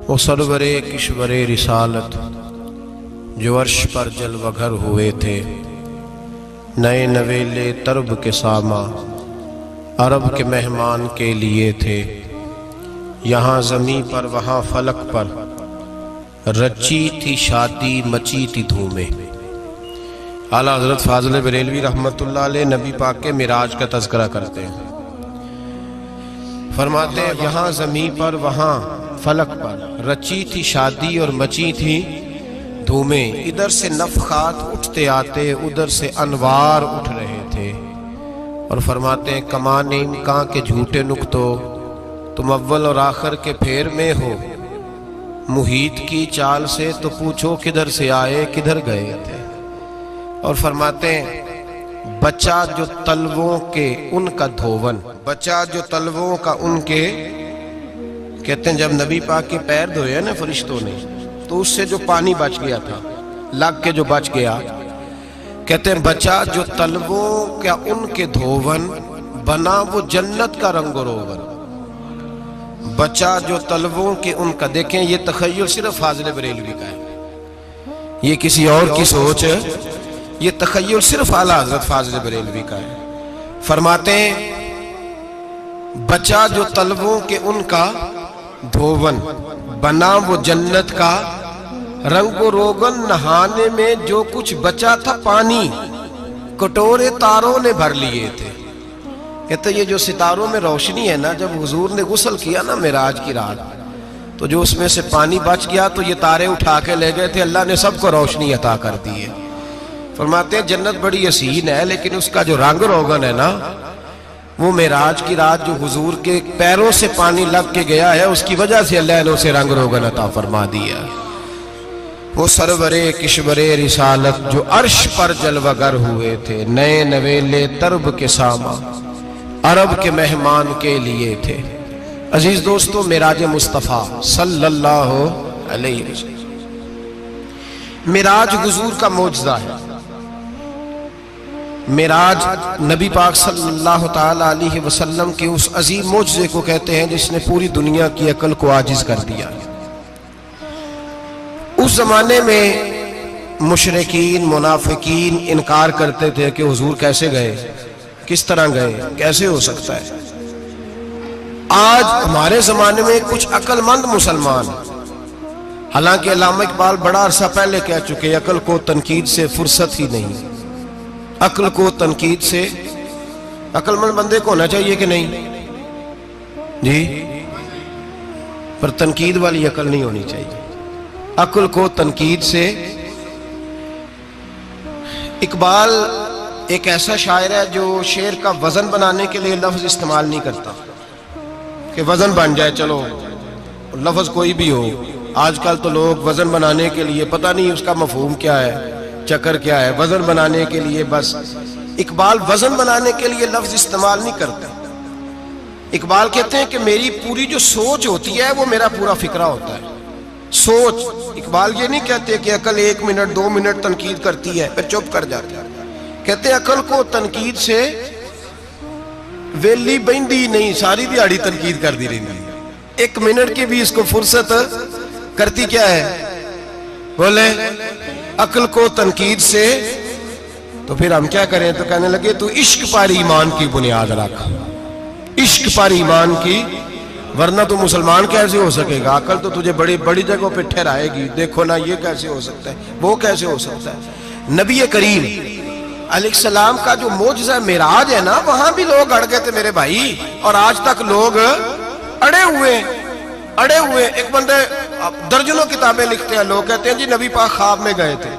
وہ سرورِ کشور رسالت جو عرش پر جلوہ گر ہوئے تھے، نئے نویلے طرب کے ساما عرب کے مہمان کے لیے تھے۔ یہاں زمیں پر وہاں فلک پر رچی تھی شادی مچی تھی دھومیں۔ اعلیٰ حضرت فاضل بریلوی رحمۃ اللہ علیہ نبی پاک کے معراج کا تذکرہ کرتے ہیں، فرماتے ہیں یہاں زمیں پر وہاں فلک پر رچی تھی شادی اور مچی تھی دھومیں۔ ادھر سے نفخات اٹھتے آتے، ادھر سے انوار اٹھ رہے تھے۔ اور فرماتے ہیں کمان امکان کے جھوٹے نکتو، تم اول اور آخر کے پھیر میں ہو۔ محیط کی چال سے تو پوچھو کدھر سے آئے کدھر گئے تھے۔ اور فرماتے ہیں بچہ جو تلووں کے ان کا دھوون، بچہ جو تلووں کا ان کے، کہتے ہیں جب نبی پاک کے پیر دھوئے نا فرشتوں نے تو اس سے جو پانی بچ گیا تھا، لگ کے جو بچ گیا، کہتے ہیں بچہ جو تلووں کا ان کے دھوون، بنا وہ جنت کا رنگ و روغن۔ بچہ جو تلووں کے ان کا، دیکھیں یہ تخیل صرف فاضل بریلوی کا ہے، یہ کسی اور کی سوچ ہے، یہ تخیل صرف اعلیٰ حضرت فاضل بریلوی کا ہے۔ فرماتے ہیں بچہ جو تلووں کے ان کا دھوون، بنا وہ جنت کا رنگ و روغن۔ نہانے میں جو کچھ بچا تھا پانی، کٹورے تاروں نے بھر لیے تھے۔ کہتے یہ جو ستاروں میں روشنی ہے نا، جب حضور نے غسل کیا نا معراج کی رات، تو جو اس میں سے پانی بچ گیا تو یہ تارے اٹھا کے لے گئے تھے، اللہ نے سب کو روشنی عطا کر دی ہے۔ فرماتے ہیں جنت بڑی حسین ہے، لیکن اس کا جو رنگ روغن ہے نا، وہ معراج کی رات جو حضور کے پیروں سے پانی لگ کے گیا ہے، اس کی وجہ سے اللہ نے اسے رنگ روغن عطا فرما دیا۔ وہ سرور کشور رسالت جو عرش پر جلوہ گر ہوئے تھے، نئے نویلے طرب کے ساما عرب کے مہمان کے لیے تھے۔ عزیز دوستو، معراج مصطفیٰ صلی اللہ علیہ وسلم، معراج حضور کا معجزہ ہے۔ معراج نبی پاک صلی اللہ تعالی علیہ وسلم کے اس عظیم معجزے کو کہتے ہیں جس نے پوری دنیا کی عقل کو عاجز کر دیا۔ اس زمانے میں مشرکین منافقین انکار کرتے تھے کہ حضور کیسے گئے، کس طرح گئے، کیسے ہو سکتا ہے۔ آج ہمارے زمانے میں کچھ عقل مند مسلمان، حالانکہ علامہ اقبال بڑا عرصہ پہلے کہہ چکے عقل کو تنقید سے فرصت ہی نہیں، عقل کو تنقید سے، عقل مند بندے کو ہونا چاہیے کہ نہیں جی، پر تنقید والی عقل نہیں ہونی چاہیے، عقل کو تنقید سے۔ اقبال ایک ایسا شاعر ہے جو شعر کا وزن بنانے کے لیے لفظ استعمال نہیں کرتا کہ وزن بن جائے، چلو لفظ کوئی بھی ہو۔ آج کل تو لوگ وزن بنانے کے لیے پتہ نہیں اس کا مفہوم کیا ہے، چکر کیا ہے، وزن بنانے کے لیے بس۔ اقبال وزن بنانے کے لیے لفظ استعمال نہیں کرتا۔ اقبال کہتے ہیں کہ میری پوری جو سوچ ہوتی ہے وہ میرا پورا فکرہ ہوتا ہے، سوچ۔ اقبال یہ نہیں کہتے کہ عقل 1 منٹ 2 منٹ تنقید کرتی ہے پھر چپ کر جاتی ہے، کہتے ہیں عقل کو تنقید سے ویلی بہندی نہیں، ساری دیہڑی تنقید کر دی رہی، 1 منٹ کی بھی اس کو فرصت کرتی کیا ہے، بولے عقل کو تنقید سے۔ تو پھر ہم کیا کریں، تو کہنے لگے تو عشق پر ایمان کی بنیاد رکھ، عشق پر ایمان کی، ورنہ تو مسلمان کیسے ہو سکے گا، عقل تو تجھے بڑی بڑی جگہوں پہ ٹھہرائے گی، دیکھو نا یہ کیسے ہو سکتا ہے، وہ کیسے ہو سکتا ہے۔ نبی کریم علیہ السلام کا جو معجزہ معراج ہے نا، وہاں بھی لوگ اڑ گئے تھے میرے بھائی، اور آج تک لوگ اڑے ہوئے۔ ایک بندے درجنوں کتابیں لکھتے ہیں، لوگ کہتے ہیں جی نبی پاک خواب میں گئے تھے،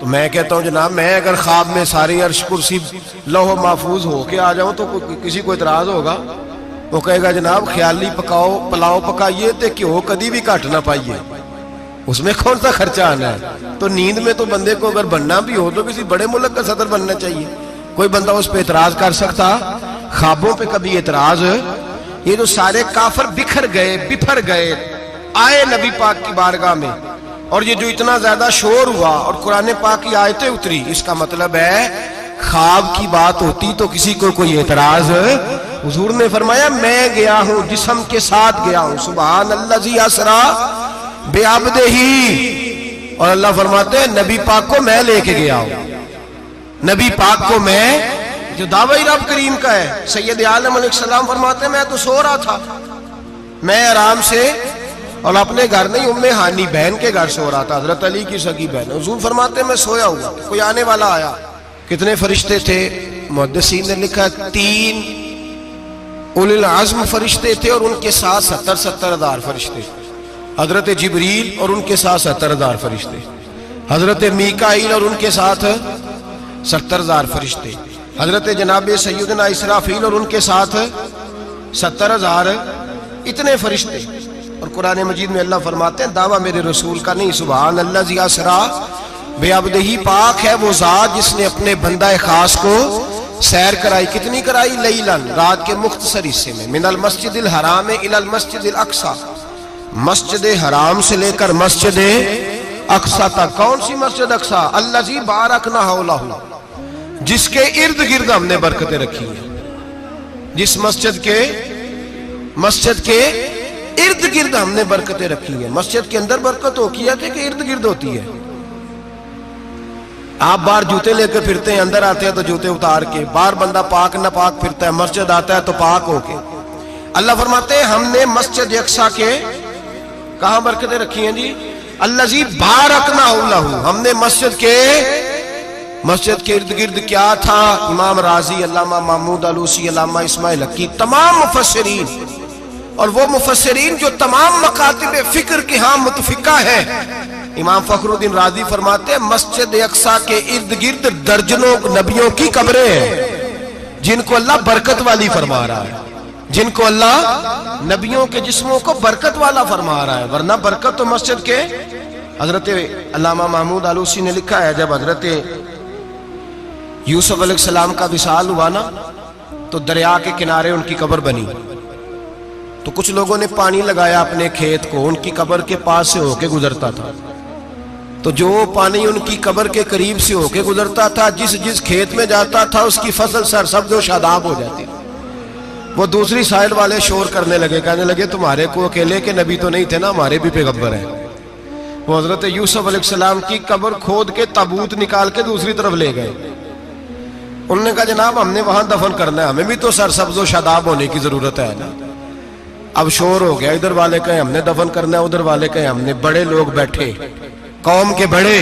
تو میں کہتا ہوں جناب میں اگر خواب میں ساری عرش کرسی لوح محفوظ ہو کے آ جاؤں تو کسی کو اعتراض ہوگا؟ وہ کہے گا جناب خیالی پلاؤ پکائیے تے کیوں کدی بھی گھٹ نہ پائیے، اس میں کون سا خرچہ آنا ہے۔ تو نیند میں تو بندے کو اگر بننا بھی ہو تو کسی بڑے ملک کا صدر بننا چاہیے، کوئی بندہ اس پہ اعتراض کر سکتا؟ خوابوں پہ کبھی اعتراض؟ یہ جو سارے کافر بکھر گئے آئے نبی پاک کی بارگاہ میں، اور یہ جو اتنا زیادہ شور ہوا اور قرآن پاک کی آیتیں اتری، اس کا مطلب ہے خواب کی بات ہوتی تو کسی کو کوئی اعتراض حضور نے فرمایا میں گیا ہوں جسم کے ساتھ گیا ہوں، سبحان الذی اسرا بعبدہ، اور اللہ فرماتے ہیں نبی پاک کو میں لے کے گیا ہوں، نبی پاک کو میں، جو دعوی رب کریم کا ہے۔ سید عالم علیہ السلام فرماتے ہیں میں تو سو رہا تھا، میں آرام سے، اور اپنے گھر نہیں ام ہانی بہن کے گھر سو رہا تھا، حضرت علی کی سگی بہن۔ حضور فرماتے ہیں میں سویا ہوا، کوئی آنے والا آیا۔ کتنے فرشتے تھے؟ محدثین نے لکھا 3 اولی العزم فرشتے تھے، اور ان کے ساتھ 70 ہزار فرشتے، حضرت جبریل اور ان کے ساتھ 70 ہزار فرشتے، حضرت میکائیل اور ان کے ساتھ 70 ہزار فرشتے، حضرت جناب سیدنا اسرافیل اور ان کے ساتھ 70 ہزار، اتنے فرشتے۔ اور قرآن مجید میں اللہ فرماتے ہیں دعویٰ میرے رسول کا نہیں، سبحان الذی اسرا بعبدہ، پاک ہے وہ ذات جس نے اپنے بندہ خاص کو سیر کرائی۔ کتنی کرائی؟ لیلن، رات کے مختصر حصے میں، من المسجد الحرام الی المسجد الاقصی، مسجد حرام سے لے کر مسجد اقصی تک۔ کون سی مسجد اقصی؟ الذی بارکنا حولہ، جس کے ارد گرد ہم نے برکتیں رکھی ہیں، جس مسجد کے ارد گرد ہم نے برکتیں رکھی ہیں۔ مسجد کے اندر برکت ہوتی ہے کہ ارد گرد ہوتی ہے؟ آپ باہر جوتے لے کے پھرتے ہیں، اندر آتے ہیں تو جوتے اتار کے، باہر بندہ پاک نہ پاک پھرتا ہے، مسجد آتا ہے تو پاک ہو کے۔ اللہ فرماتے ہیں ہم نے مسجد اقصی کے کہاں برکتیں رکھی ہیں جی؟ الذی بارکنا حولہ، ہم نے مسجد کے ارد گرد کیا تھا؟ امام رازی، علامہ محمود آلوسی، علامہ اسماعیل حقی، تمام مفسرین، اور وہ مفسرین جو تمام مکاتب فکر کے ہاں متفقہ ہیں۔ امام فخر الدین رازی فرماتے ہیں مسجد اقصی کے ارد گرد درجنوں نبیوں کی قبریں ہیں، جن کو اللہ برکت والی فرما رہا ہے، جن کو اللہ نبیوں کے جسموں کو برکت والا فرما رہا ہے، ورنہ برکت تو مسجد کے۔ حضرت علامہ محمود آلوسی نے لکھا ہے جب حضرت یوسف علیہ السلام کا وصال ہوا نا تو دریا کے کنارے ان کی قبر بنی، تو کچھ لوگوں نے پانی لگایا اپنے کھیت کو، ان کی قبر کے پاس سے ہو کے گزرتا تھا، تو جو پانی ان کی قبر کے قریب سے ہو کے گزرتا تھا، جس کھیت میں جاتا تھا اس کی فصل سرسبز و شاداب ہو جاتی۔ وہ دوسری سائیڈ والے شور کرنے لگے، کہنے لگے تمہارے کو اکیلے کے نبی تو نہیں تھے نا، ہمارے بھی پیغمبر ہیں۔ وہ حضرت یوسف علیہ السلام کی قبر کھود کے تابوت نکال کے دوسری طرف لے گئے۔ انہوں نے کہا جناب ہم نے وہاں دفن کرنا ہے، ہمیں بھی تو سرسبز و شاداب ہونے کی ضرورت ہے نا۔ اب شور ہو گیا، ادھر والے کہیں ہم نے دفن کرنا ہے، ادھر والے کہیں ہم نے۔ بڑے لوگ بیٹھے، قوم کے بڑے،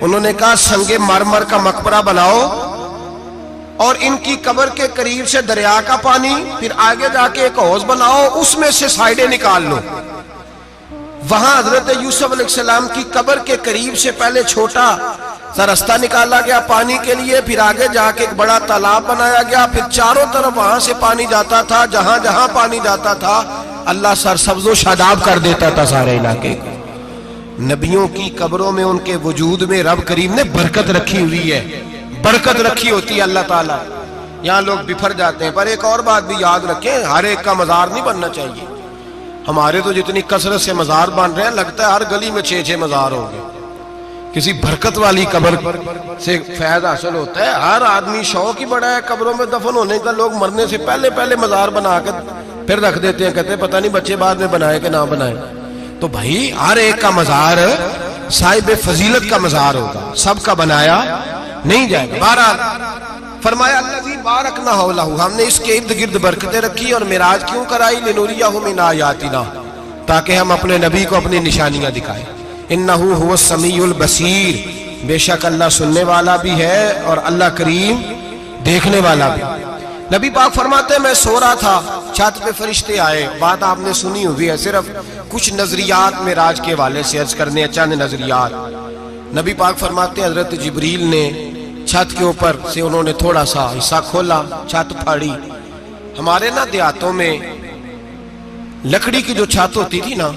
انہوں نے کہا سنگ مرمر کا مقبرہ بناؤ اور ان کی قبر کے قریب سے دریا کا پانی، پھر آگے جا کے ایک حوض بناؤ، اس میں سے سائیڈیں نکال لو۔ وہاں حضرت یوسف علیہ السلام کی قبر کے قریب سے پہلے چھوٹا سا رستہ نکالا گیا پانی کے لیے، پھر آگے جا کے ایک بڑا تالاب بنایا گیا، پھر چاروں طرف وہاں سے پانی جاتا تھا، جہاں جہاں پانی جاتا تھا اللہ سرسبز و شاداب کر دیتا تھا سارے علاقے کو۔ نبیوں کی قبروں میں ان کے وجود میں رب کریم نے برکت رکھی ہوئی ہے، برکت رکھی ہوتی ہے اللہ تعالیٰ۔ یہاں لوگ بفر جاتے ہیں، پر ایک اور بات بھی یاد رکھیں، ہر ایک کا مزار نہیں بننا چاہیے۔ ہمارے تو جتنی کثرت سے مزار بن رہے ہیں، لگتا ہے ہر گلی میں 6 مزار ہوں گے۔ کسی برکت والی قبر سے فیض حاصل ہوتا ہے۔ ہر آدمی شوق ہی بڑا ہے قبروں میں دفن ہونے کا، لوگ مرنے سے پہلے مزار بنا کے پھر رکھ دیتے ہیں، کہتے ہیں پتہ نہیں بچے بعد میں بنائے کہ نہ بنائے۔ تو بھائی ہر ایک کا مزار صاحب فضیلت کا مزار ہوگا، سب کا بنایا نہیں جائے گا۔ بہرحال فرمایا الذی بارکنا حولہ، ہم نے اس کے ارد گرد برکتیں رکھی اور معراج کیوں کرائی؟ لنوریہ من آیاتنا، تاکہ ہم اپنے نبی کو اپنی نشانیاں دکھائیں۔ انہ هو السمیع البصیر، بے شک اللہ سننے والا بھی ہے اور اللہ کریم دیکھنے والا بھی۔ نبی پاک فرماتے ہیں میں سو رہا تھا، چھت پہ فرشتے آئے، بات آپ نے سنی ہوئی ہے، صرف کچھ نظریات معراج کے والے سے عرض کرنے، چند نظریات۔ نبی پاک فرماتے ہیں حضرت جبریل نے چھت کے اوپر سے انہوں نے تھوڑا سا حصہ کھولا، چھت پھاڑی۔ ہمارے نا دیہاتوں میں لکڑی کی جو چھت ہوتی تھی نا،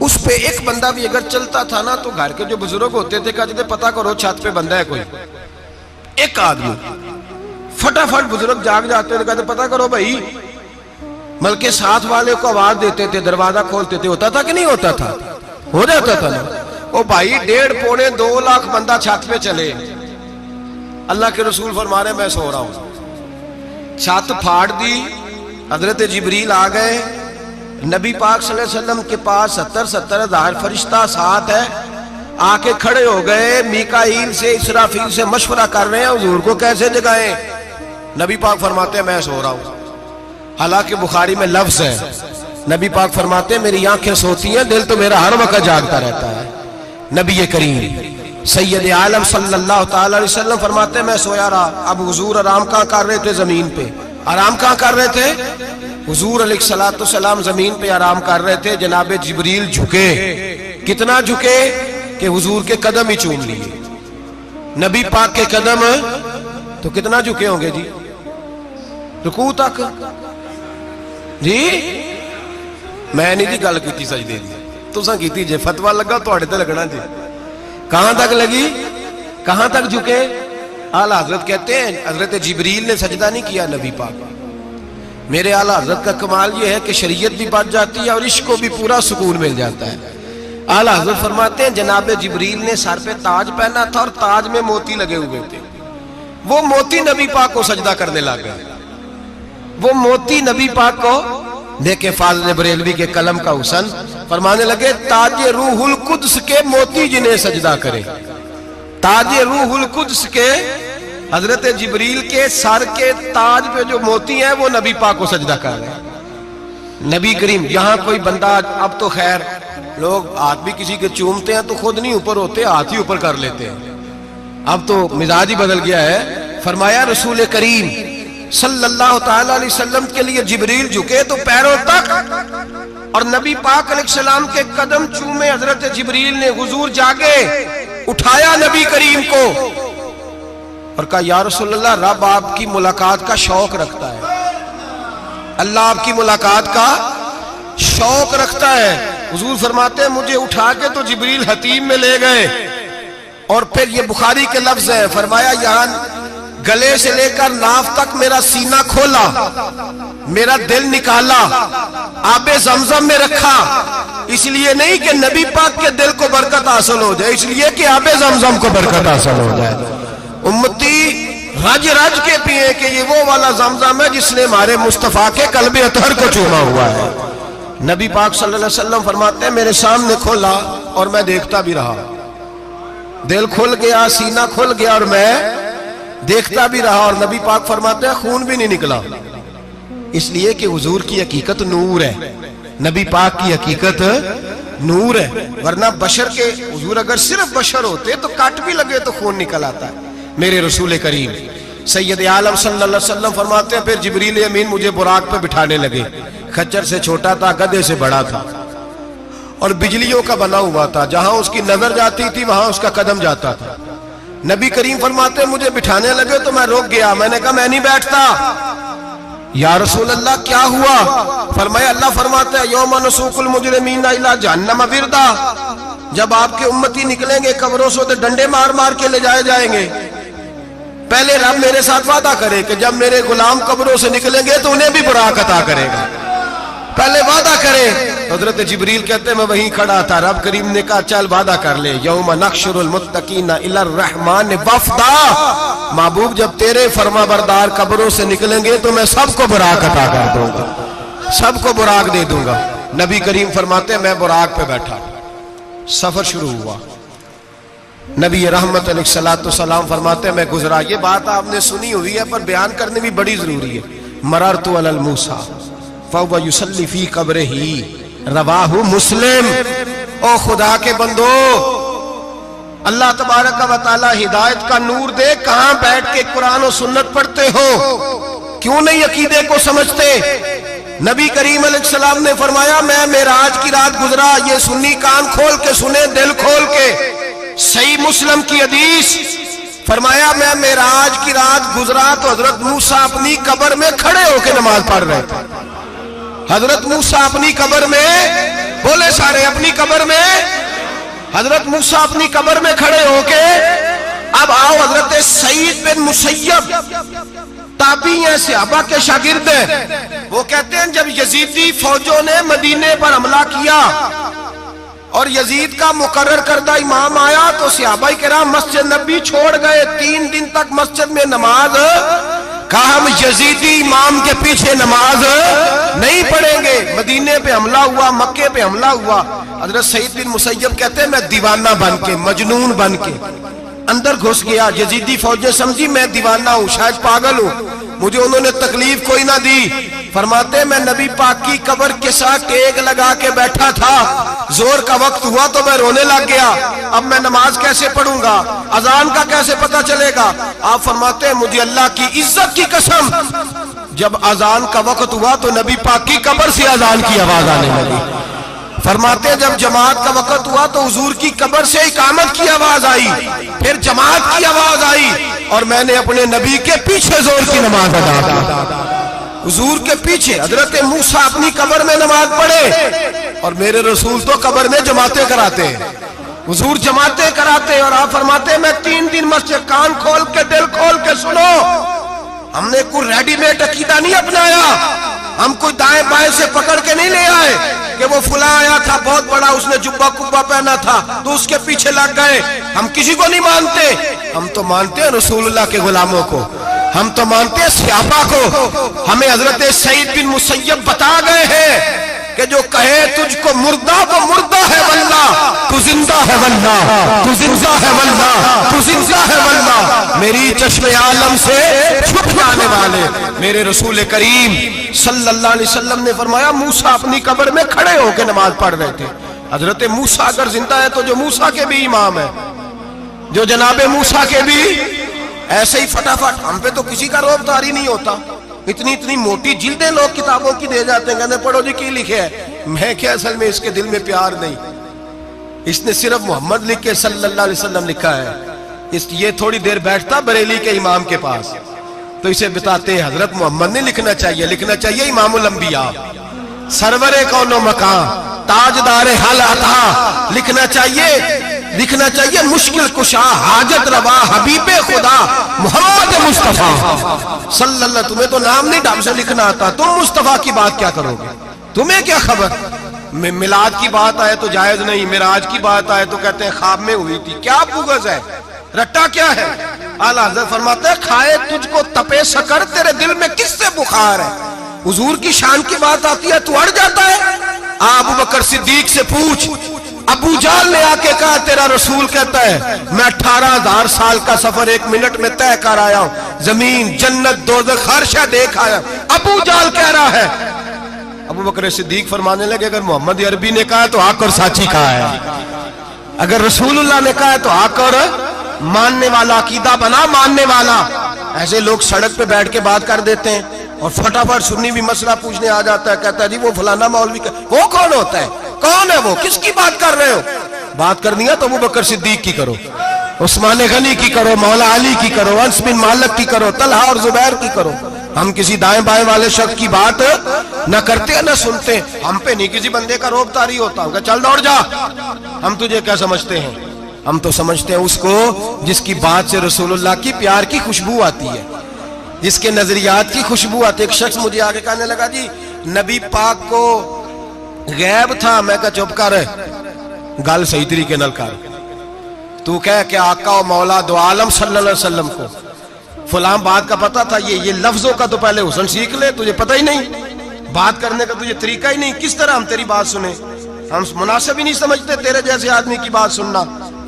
اس پہ ایک بندہ بھی اگر چلتا تھا نا تو گھر کے جو بزرگ ہوتے تھے کہتے تھے پتہ کرو چھت پہ بندہ ہے کوئی۔ ایک آدمی فٹافٹ بزرگ جاگ جاتے تھے، کہتے پتہ کرو بھائی، بلکہ ساتھ والے کو آواز دیتے تھے، دروازہ کھولتے تھے۔ ہوتا تھا کہ نہیں ہوتا تھا؟ ہو جاتا تھا نا۔ او بھائی 1.5 پونے 2 لاکھ بندہ چھت پہ چلے، اللہ کے رسول فرما رہے ہیں میں سو رہا ہوں، چھت پھاڑ دی, حضرت جبریل آ گئے, نبی پاک صلی اللہ علیہ وسلم کے پاس 70 ہزار فرشتہ ساتھ ہے, آ کے کھڑے ہو گئے, میکائیل سے اسرافیل سے مشورہ کر رہے ہیں حضور کو کیسے جگائیں. نبی پاک فرماتے ہیں میں سو رہا ہوں. حالانکہ بخاری میں لفظ ہے, نبی پاک فرماتے ہیں میری آنکھیں سوتی ہیں, دل تو میرا ہر وقت جاگتا رہتا ہے. نبی کریم سید عالم صلی اللہ تعالی علیہ وسلم فرماتے ہیں میں سویا رہا. اب حضور آرام کہاں کر رہے تھے؟ زمین پہ. آرام کہاں کر رہے تھے؟ حضور علیہ السلام زمین پہ آرام کر رہے تھے. جناب جبریل جھکے, کتنا جھکے کہ حضور کے قدم ہی چوم لیے. نبی پاک کے قدم تو کتنا جھکے ہوں گے جی, رکوع تک جی. میں نہیں جی گل کی سجدے دی, تساں کیتی جے, فتویٰ لگا تواڈے تے لگنا جی. کہاں تک لگی, کہاں تک جھکے؟ اعلیٰ حضرت کہتے ہیں حضرت جبریل نے سجدہ نہیں کیا نبی پاک. میرے اعلیٰ حضرت کا کمال یہ ہے کہ شریعت بھی بچ جاتی ہے اور عشق کو بھی پورا سکون مل جاتا ہے. اعلیٰ حضرت فرماتے ہیں جناب جبریل نے سر پہ تاج پہنا تھا اور تاج میں موتی لگے ہوئے تھے. وہ موتی نبی پاک کو سجدہ کرنے لگ گئے. وہ موتی نبی پاک کو دیکھیں, فاضل بریلوی کے قلم کا حسن, فرمانے لگے تاج روح القدس کے موتی جنہیں سجدہ کرے. تاج روح القدس کے حضرت جبریل کے سر کے تاج پہ جو موتی ہیں وہ نبی پاک کو سجدہ کر رہے ہیں. نبی کریم یہاں کوئی بندہ, اب تو خیر لوگ ہاتھ بھی کسی کے چومتے ہیں تو خود نہیں اوپر ہوتے, ہاتھ ہی اوپر کر لیتے ہیں. اب تو مزاج ہی بدل گیا ہے. فرمایا رسول کریم صلی اللہ تعالی علیہ وسلم کے لیے جبریل جھکے تو پیروں تک, اور نبی پاک علیہ السلام کے قدم چومے حضرت جبریل نے. حضور جاگے, اٹھایا نبی کریم کو اور کہا یا رسول اللہ, رب آپ کی ملاقات کا شوق رکھتا ہے, اللہ آپ کی ملاقات کا شوق رکھتا ہے. حضور فرماتے ہیں مجھے اٹھا کے تو جبریل حتیم میں لے گئے, اور پھر یہ بخاری کے لفظ ہے, فرمایا یہاں گلے سے لے کر ناف تک میرا سینہ کھولا, میرا دل نکالا, آب زمزم میں رکھا. اس لیے نہیں کہ نبی پاک کے دل کو برکت حاصل ہو جائے, اس لیے کہ آب زمزم کو برکت حاصل ہو جائے. امتی رج رج کے پیئے کہ یہ وہ والا زمزم ہے جس نے ہمارے مصطفیٰ کے قلب اطہر کو چوما ہوا ہے. نبی پاک صلی اللہ علیہ وسلم فرماتے ہیں میرے سامنے کھولا اور میں دیکھتا بھی رہا. دل کھل گیا, سینہ کھل گیا اور میں دیکھتا بھی رہا. اور نبی پاک فرماتے ہیں خون بھی نہیں نکلا, اس لیے کہ حضور کی حقیقت نور ہے, نبی پاک کی حقیقت نور ہے. ورنہ بشر کے حضور اگر صرف بشر ہوتے تو کٹ بھی لگے تو خون نکل آتا ہے. میرے رسول کریم سید عالم صلی اللہ علیہ وسلم فرماتے ہیں پھر جبریل امین مجھے براق پہ بٹھانے لگے. خچر سے چھوٹا تھا, گدھے سے بڑا تھا, اور بجلیوں کا بنا ہوا تھا. جہاں اس کی نظر جاتی تھی وہاں اس کا قدم جاتا تھا. نبی کریم فرماتے ہیں مجھے بٹھانے لگے تو میں رک گیا. میں نے کہا میں نہیں بیٹھتا. یا رسول اللہ کیا ہوا؟ فرمایا اللہ فرماتے ہیں یوم نسوق المجرمین الی جہنم وردا, جب آپ کے امتی نکلیں گے قبروں سے تو ڈنڈے مار مار کے لے جائے جائیں گے. پہلے رب میرے ساتھ وعدہ کرے کہ جب میرے غلام قبروں سے نکلیں گے تو انہیں بھی براق عطا کرے گا. پہلے وعدہ کرے. حضرت جبریل کہتے ہیں میں وہیں کھڑا تھا. رب کریم نے کہا چل وعدہ کر لے, یوم نحشر المتقین الی الرحمن وفدا, محبوب جب تیرے فرما بردار قبروں سے نکلیں گے تو میں سب کو براق عطا کر دوں گا, سب کو براق دے دوں گا. نبی کریم فرماتے ہیں میں براق پہ بیٹھا, سفر شروع ہوا. نبی رحمت علیہ السلام فرماتے ہیں میں گزرا. یہ بات آپ نے سنی ہوئی ہے پر بیان کرنے بھی بڑی ضروری ہے. مررت علی الموسیٰ فَهُوَ يُصَلِّ فِي قَبْرِهِ رواہ مسلم. او خدا کے بندو, اللہ تبارک و تعالی ہدایت کا نور دے, کہاں بیٹھ کے قرآن و سنت پڑھتے ہو, کیوں نہیں عقیدے کو سمجھتے؟ نبی کریم علیہ السلام نے فرمایا میں معراج کی رات گزرا. یہ سنی کان کھول کے سنے, دل کھول کے. صحیح مسلم کی حدیث, فرمایا میں معراج کی رات گزرا تو حضرت موسیٰ اپنی قبر میں کھڑے ہو کے نماز پڑھ رہے تھے. حضرت موسیٰ اپنی قبر میں, بولے سارے اپنی قبر میں, حضرت موسیٰ اپنی قبر میں کھڑے ہو کے. اب آؤ حضرت سعید بن مسیب تابعی ہیں, صحابہ کے شاگرد ہیں. وہ کہتے ہیں جب یزیدی فوجوں نے مدینے پر حملہ کیا اور یزید کا مقرر کردہ امام آیا تو صحابہ کرام مسجد نبی چھوڑ گئے. 3 دن تک مسجد میں نماز کہا ہم یزیدی امام کے پیچھے نماز نہیں پڑھیں گے. مدینے پہ حملہ ہوا, مکے پہ حملہ ہوا. حضرت سعید بن مسیب کہتے ہیں میں دیوانہ بن کے, مجنون بن کے اندر گھس گیا. یزیدی فوجیں سمجھی میں دیوانہ ہوں, شاید پاگل ہوں, مجھے انہوں نے تکلیف کوئی نہ دی. فرماتے میں نبی پاک کی قبر کے ساتھ ٹیک لگا کے بیٹھا تھا, زور کا وقت ہوا تو میں رونے لگ گیا. اب میں نماز کیسے پڑھوں گا, اذان کا کیسے پتہ چلے گا؟ آپ فرماتے ہیں مجھے اللہ کی عزت کی قسم, جب اذان کا وقت ہوا تو نبی پاک کی قبر سے اذان کی آواز آنے لگی. فرماتے ہیں جب جماعت کا وقت ہوا تو حضور کی قبر سے اقامت کی آواز آئی, پھر جماعت کی آواز آئی, اور میں نے اپنے نبی کے پیچھے زور کی نماز ادا کی. حضور کے پیچھے حضرت موسیٰ اپنی قبر میں نماز پڑھے, اور میرے رسول تو قبر میں جماعتیں کراتے ہیں. حضور جماعتیں کراتے ہیں, اور آپ فرماتے ہیں میں 3 دن مسجد, کان کھول کے دل کھول کے سنو, ہم نے کوئی ریڈی میڈ عقیدہ نہیں اپنایا, ہم کوئی دائیں بائیں سے پکڑ کے نہیں لے آئے کہ وہ فلاں آیا تھا بہت بڑا, اس نے جبہ کبہ پہنا تھا تو اس کے پیچھے لگ گئے. ہم کسی کو نہیں مانتے, ہم تو مانتے ہیں رسول اللہ کے غلاموں کو, ہم تو مانتے ہیں صحابہ کو. ہمیں حضرت سعید بن مسیب بتا گئے ہیں کہ جو کہے تجھ کو مردہ وہ مردہ ہے واللہ, تو زندہ ہے واللہ, تو زندہ ہے واللہ, تو زندہ ہے واللہ. میری چشم عالم سے چھپ جانے والے میرے رسول کریم صلی اللہ علیہ وسلم نے فرمایا موسیٰ اپنی قبر میں کھڑے ہو کے نماز پڑھ رہے تھے. حضرت موسیٰ اگر زندہ ہے تو جو موسیٰ کے بھی امام ہے, جو جناب موسیٰ کے بھی ایسے ہی فٹافٹ. ہم پہ تو کسی کا روب طاری نہیں ہوتا, اتنی موٹی جلدیں لوگ کتابوں کی دے جاتے ہیں, کہتے ہیں پڑھو جی کی لکھے ہے. میں کیا, اصل میں اس کے دل میں پیار نہیں, اس نے صرف محمد لکھ کے صلی اللہ علیہ وسلم لکھا ہے. یہ تھوڑی دیر بیٹھتا بریلی کے امام کے پاس تو اسے بتاتے ہیں حضرت محمد نے لکھنا چاہیے, لکھنا چاہیے امام الانبیاء, سرور کون و مکان, تاجدار حل عطا, لکھنا چاہیے مشکل کشا, حاجت روا, حبیب خدا محمد مصطفیٰ صلی اللہ. تمہیں تو نام نہیں ڈھنگ سے لکھنا آتا, تم مصطفیٰ کی بات کیا کرو گے, تمہیں کیا خبر. میلاد کی بات آئے تو جائز نہیں, معراج کی بات آئے تو کہتے ہیں خواب میں ہوئی تھی. کیا بغض ہے, رٹا کیا ہے. اعلیٰ حضرت فرماتے ہیں کھائے تجھ کو تپے سکر, تیرے دل میں کس سے بخار ہے. حضور کی شان کی بات آتی ہے تو اڑ جاتا ہے. ابو بکر صدیق سے پوچھ, ابو جہل نے آ کے کہا تیرا رسول کہتا ہے میں 18,000 سال کا سفر 1 منٹ میں طے کر آیا ہوں, زمین جنت دوزخ ہر شے دیکھ آیا. ابو جہل کہہ رہا ہے. ابو بکر صدیق فرمانے لگے اگر محمد عربی نے کہا تو حق اور سچی کہا ہے, اگر رسول اللہ نے کہا تو حق اور ماننے والا, عقیدہ بنا ماننے والا. ایسے لوگ سڑک پہ بیٹھ کے بات کر دیتے ہیں اور فٹافٹ سنی بھی مسئلہ پوچھنے آ جاتا ہے, کہتا ہے جی وہ فلانا مولوی, وہ کون ہوتا ہے, کون ہے وہ, کس کی بات کر رہے ہو. بات کرنی ہے تو ابو بکر صدیق کی کرو, عثمان غنی کی کرو, مولا علی کی کرو, انس بن مالک کی کرو, طلحہ اور زبیر کی کرو. ہم کسی دائیں بائیں والے شخص کی بات نہ کرتے نہ سنتے. ہم پہ نہیں کسی بندے کا روب طاری ہوتا, ہم کہ چل دوڑ جا, ہم تجھے کیا سمجھتے ہیں. ہم تو سمجھتے ہیں اس کو جس کی بات سے رسول اللہ کی پیار کی خوشبو آتی ہے, جس کے نظریات کی خوشبو آتی ہے. ایک شخص مجھے آگے کہنے لگا جی نبی پاک کو غیب تھا. میں کہا چپ کر, گل صحیح طریقے نال کر. تو کہہ کہ آقا و مولا دو عالم صلی اللہ علیہ وسلم کو فلاں بات کا پتہ تھا, یہ لفظوں کا تو پہلے حسن سیکھ لے, تجھے پتہ ہی نہیں, بات کرنے کا تجھے طریقہ ہی نہیں, کس طرح ہم تیری بات سنیں. ہم مناسب ہی نہیں سمجھتے تیرے جیسے آدمی کی بات سننا.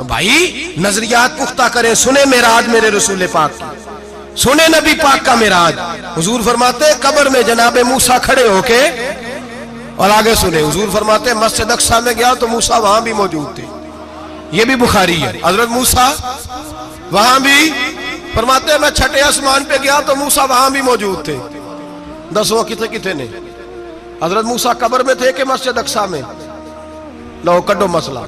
بھائی نظریات پختہ کریں, سنیں معراج میرے رسول پاک کی, سنیں نبی پاک کا معراج. حضور فرماتے ہیں قبر میں جناب موسیٰ کھڑے ہو کے, اور آگے سنیں حضور فرماتے ہیں مسجد اقصیٰ میں گیا تو موسیٰ وہاں بھی موجود تھے. یہ بھی بخاری ہے. حضرت موسیٰ وہاں بھی, فرماتے ہیں میں 6 آسمان پہ گیا تو موسیٰ وہاں بھی موجود تھے. دسو کتنے نے, حضرت موسیٰ قبر میں تھے کہ مسجد اقصیٰ میں؟ لو کڈو مسئلہ,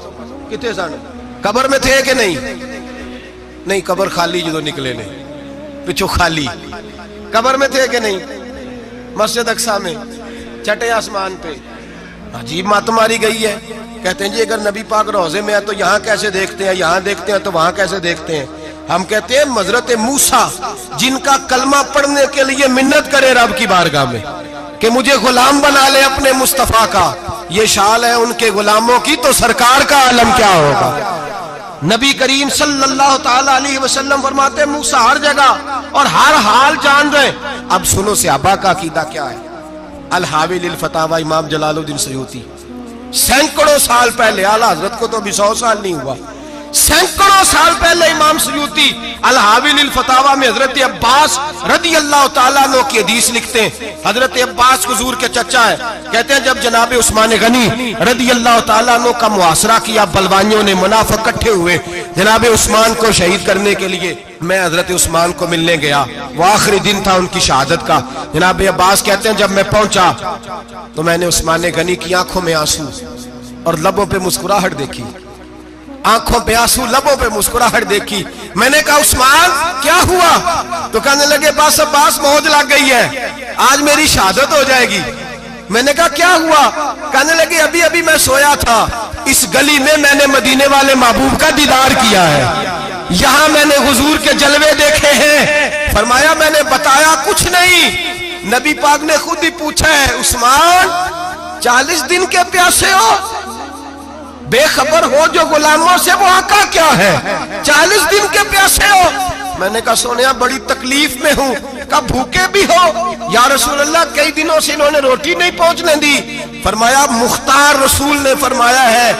کتنے سن قبر میں تھے کہ نہیں, قبر خالی جدو نکلے نے پچھو خالی, قبر میں تھے کہ نہیں, مسجد اقصیٰ میں 6 آسمان پہ. عجیب مات ماری گئی ہے. کہتے ہیں جی اگر نبی پاک روضے میں ہے تو یہاں کیسے دیکھتے ہیں, یہاں دیکھتے ہیں تو وہاں کیسے دیکھتے ہیں. ہم کہتے ہیں حضرت موسیٰ جن کا کلمہ پڑھنے کے لیے منت کرے رب کی بارگاہ میں کہ مجھے غلام بنا لے اپنے مصطفیٰ کا, یہ شال ہے ان کے غلاموں کی, تو سرکار کا عالم کیا ہوگا. نبی کریم صلی اللہ تعالی علیہ وسلم فرماتے ہیں موسیٰ ہر جگہ اور ہر حال جان رہے. اب سنو صحابہ کا عقیدہ کیا ہے. الحاوی للفتاوی امام جلال الدین سیوطی سینکڑوں سال پہلے، اعلیٰ حضرت کو تو ابھی 100 سال نہیں ہوا، سینکڑوں سال پہلے امام سیوطی الحاوی للفتاوی میں حضرت عباس رضی اللہ تعالیٰ عنہ کی حدیث لکھتے ہیں. حضرت عباس حضور کے چچا ہے، کہتے ہیں جب جناب عثمان غنی رضی اللہ تعالیٰ عنہ کا محاصرہ کیا، بلوانیوں نے منافق اکٹھے ہوئے جناب عثمان کو شہید کرنے کے لیے، میں حضرت عثمان کو ملنے گیا، وہ آخری دن تھا ان کی شہادت کا. جناب عباس کہتے ہیں جب میں پہنچا تو میں نے عثمان غنی کی آنکھوں میں آنسو اور لبوں پہ مسکراہٹ دیکھی، آنکھوں پہ آنسو لبوں پہ مسکراہٹ دیکھی. میں نے کہا عثمان کیا ہوا؟ تو کہنے لگے بس عباس موج لگ گئی ہے، آج میری شہادت ہو جائے گی. میں نے کہا کیا ہوا؟ کہنے لگے ابھی ابھی میں سویا تھا، اس گلی میں نے مدینے والے محبوب کا دیدار کیا ہے، یہاں میں نے حضور کے جلوے دیکھے ہیں. فرمایا میں نے بتایا کچھ نہیں. نبی پاک نے خود ہی پوچھا ہے عثمان 40 دن کے پیاسے ہو، بے خبر ہو جو غلاموں سے وہ آقا کیا ہے، 40 دن کے پیاسے ہو. میں نے کہا سونیا بڑی تکلیف میں ہوں. کہا بھوکے بھی ہو؟ یا رسول اللہ کئی دنوں سے انہوں نے روٹی نہیں پہنچنے دی. فرمایا مختار رسول نے فرمایا ہے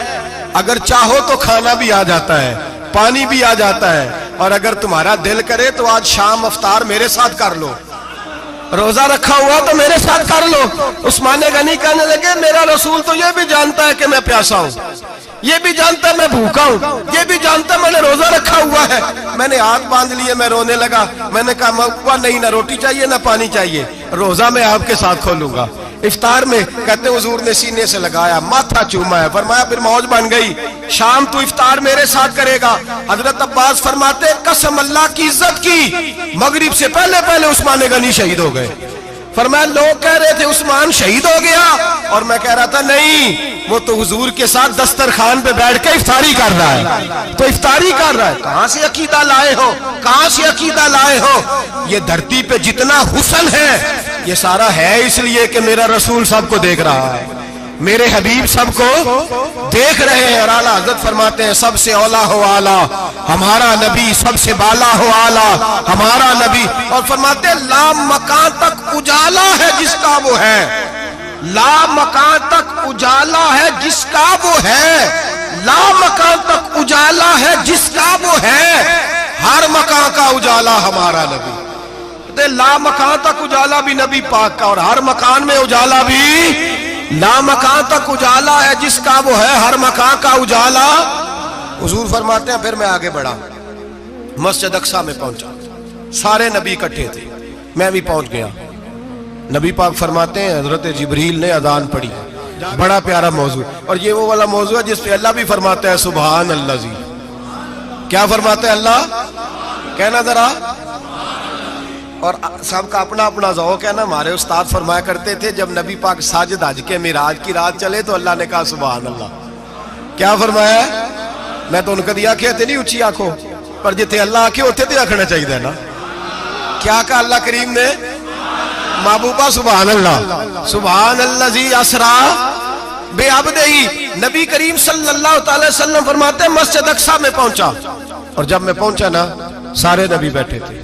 اگر چاہو تو کھانا بھی آ جاتا ہے، پانی بھی آ جاتا ہے، اور اگر تمہارا دل کرے تو آج شام افطار میرے ساتھ کر لو، روزہ رکھا ہوا تو میرے ساتھ کر لو. عثمان غنی کہنے لگے میرا رسول تو یہ بھی جانتا ہے کہ میں پیاسا ہوں، یہ بھی جانتا ہے میں بھوکا ہوں، یہ بھی جانتا ہے میں نے روزہ رکھا ہوا ہے. میں نے ہاتھ باندھ لیے، میں رونے لگا. میں نے کہا نہیں، نہ روٹی چاہیے نہ پانی چاہیے، روزہ میں آپ کے ساتھ کھولوں گا. افطار میں کہتے ہیں حضور نے سینے سے لگایا، ماتھا چوما ہے. فرمایا پھر موج بن گئی، شام تو افطار میرے ساتھ کرے گا. حضرت عباس فرماتے قسم اللہ کی عزت کی مغرب سے پہلے پہلے عثمان غنی شہید ہو گئے. فرمایا لوگ کہہ رہے تھے عثمان شہید ہو گیا، اور میں کہہ رہا تھا نہیں، وہ تو حضور کے ساتھ دسترخوان پہ بیٹھ کے افطاری کر رہا ہے، تو افطاری کر رہا ہے. کہاں سے عقیدہ لائے ہو، کہاں سے عقیدہ لائے ہو؟ یہ دھرتی پہ جتنا حسن ہے یہ سارا ہے اس لیے کہ میرا رسول سب کو دیکھ رہا ہے، میرے حبیب سب کو دیکھ رہے ہیں. اور اعلیٰ حضرت فرماتے ہیں سب سے اولا ہو اعلیٰ ہمارا نبی، سب سے بالا ہو اعلیٰ ہمارا نبی. اور فرماتے ہیں لا مکان تک اجالا ہے جس کا وہ ہے، لا مکان تک اجالا ہے جس کا وہ ہے، لا مکان تک اجالا ہے جس کا وہ ہے، ہر مکان کا اجالا ہمارا نبی. لا مکان تک اجالا بھی نبی پاک کا، اور ہر مکان میں اجالا بھی لا مکان تک اجالا ہے جس کا وہ ہے، ہر مکان کا اجالا. حضور فرماتے ہیں پھر میں آگے بڑھا، مسجد اقصی میں پہنچا، سارے نبی اکٹھے تھے، میں بھی پہنچ گیا. نبی پاک فرماتے ہیں حضرت جبریل نے اذان پڑھی. بڑا پیارا موضوع، اور یہ وہ والا موضوع ہے جس پہ اللہ بھی فرماتا ہے سبحان اللہ زی. کیا فرماتا ہے اللہ؟ کہنا ذرا. اور سب کا اپنا اپنا ذوق ہے نا. ہمارے استاد فرمایا کرتے تھے جب نبی پاک ساجد حج کے معراج کی رات چلے تو اللہ نے کہا سبحان اللہ. کیا فرمایا؟ میں تو ان کا دیا کہتے نہیں اچھی آنکھوں پر جتنے اللہ آنکھیں ہوتے تھے آنکھنا چاہیے نا. کیا کہا اللہ کریم نے؟ محبوبہ سبحان اللہ، سبحان اللہ زی اسرا بے عبدہی. نبی کریم صلی اللہ تعالی وسلم فرماتے ہیں مسجد اقصی میں پہنچا، اور جب میں پہنچا نا سارے نبی بیٹھے تھے.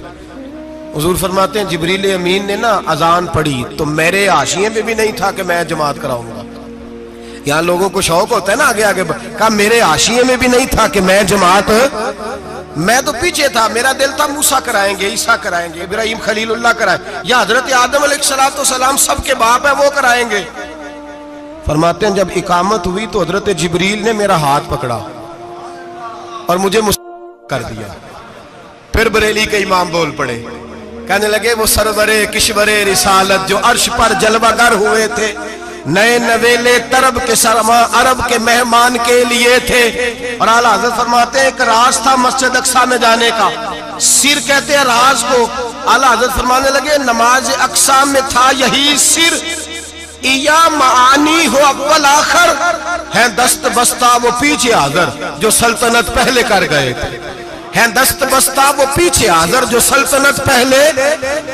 حضور فرماتے ہیں جبریل امین نے نا اذان پڑھی تو میرے حاشیے میں بھی نہیں تھا کہ میں جماعت کراؤں گا. یہاں لوگوں کو شوق ہوتا ہے نا آگے آگے، کہا میرے حاشیے میں بھی نہیں تھا کہ میں جماعت، میں تو پیچھے تھا. میرا دل تھا موسیٰ کرائیں گے، عیسیٰ کرائیں گے، ابراہیم خلیل اللہ کرائیں، یا حضرت آدم علیہ السلام سب کے باپ ہیں وہ کرائیں گے. فرماتے ہیں جب اقامت ہوئی تو حضرت جبریل نے میرا ہاتھ پکڑا اور مجھے کر دیا. پھر بریلی کے امام بول پڑے، کہنے لگے وہ سرورے کشورے رسالت جو عرش پر جلوہ گر ہوئے تھے، نئے نویلے طرب کے سرما عرب کے مہمان کے لیے تھے. اور اعلیٰ حضرت فرماتے ہیں ایک راز تھا مسجد اقصی میں جانے کا، سر کہتے ہیں راز کو. اعلیٰ حضرت فرمانے لگے نماز اقصی میں تھا یہی سر، یا معانی ہو اول آخر، ہیں دست بستہ وہ پیچھے حاضر جو سلطنت پہلے کر گئے تھے، ہیں دست بستہ وہ پیچھے حاضر جو سلطنت پہلے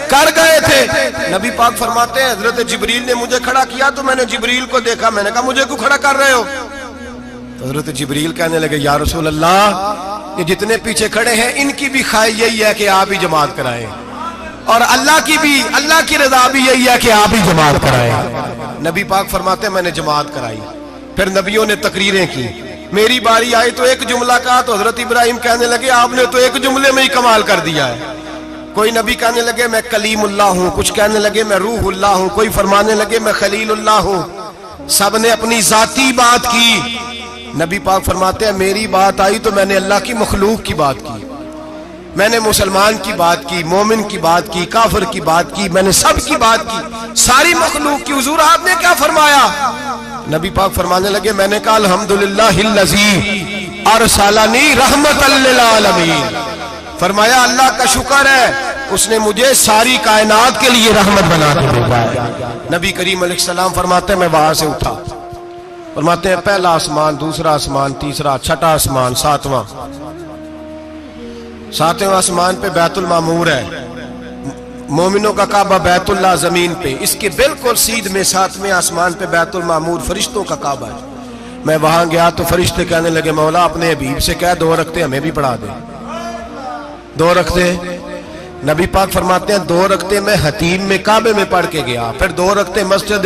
کر گئے تھے. نبی پاک فرماتے ہیں حضرت جبریل نے مجھے کھڑا کیا تو میں نے جبریل کو دیکھا. میں نے کہا مجھے کیوں کھڑا کر رہے ہو؟ حضرت جبریل کہنے لگے یا رسول اللہ کہ جتنے پیچھے کھڑے ہیں ان کی بھی خواہش یہی ہے کہ آپ ہی جماعت کرائیں، اور اللہ کی رضا بھی یہی ہے کہ آپ ہی جماعت کرائیں۔ نبی پاک فرماتے ہیں میں نے جماعت کرائی، پھر نبیوں نے تقریریں کی، میری باری آئی تو ایک جملہ کہا تو حضرت ابراہیم کہنے لگے آپ نے تو ایک جملے میں ہی کمال کر دیا ہے۔ کوئی نبی کہنے لگے میں کلیم اللہ ہوں، کچھ کہنے لگے میں روح اللہ ہوں، کوئی فرمانے لگے میں خلیل اللہ ہوں، سب نے اپنی ذاتی بات کی۔ نبی پاک فرماتے ہیں میری بات آئی تو میں نے اللہ کی مخلوق کی بات کی، میں نے مسلمان کی بات کی، مومن کی بات کی، کافر کی بات کی، میں نے سب کی بات کی، ساری مخلوق کی۔ حضور آپ نے کیا فرمایا؟ نبی پاک فرمانے لگے میں نے کہا الحمدللہ الذی ارسلنی رحمۃ للعالمین، فرمایا اللہ کا شکر ہے اس نے مجھے ساری کائنات کے لیے رحمت بنا کے بھیجا ہے۔ نبی کریم علیہ السلام فرماتے ہیں میں وہاں سے اٹھا، فرماتے ہیں پہلا آسمان، دوسرا آسمان، تیسرا، چھٹا آسمان، ساتواں آسمان پہ بیت المعمور ہے، مومنوں کا کعبہ بیت اللہ زمین پہ، اس کے بالکل سیدھ میں ساتویں آسمان پہ بیت المعمور فرشتوں کا کعبہ ہے۔ میں وہاں گیا تو فرشتے کہنے لگے مولا اپنے حبیب سے کہہ 2 رکعتیں ہمیں بھی پڑھا دے، 2 رکعتیں۔ نبی پاک فرماتے ہیں 2 رکعتیں میں حتیم میں کعبے میں پڑھ کے گیا، پھر 2 رکعتیں مسجد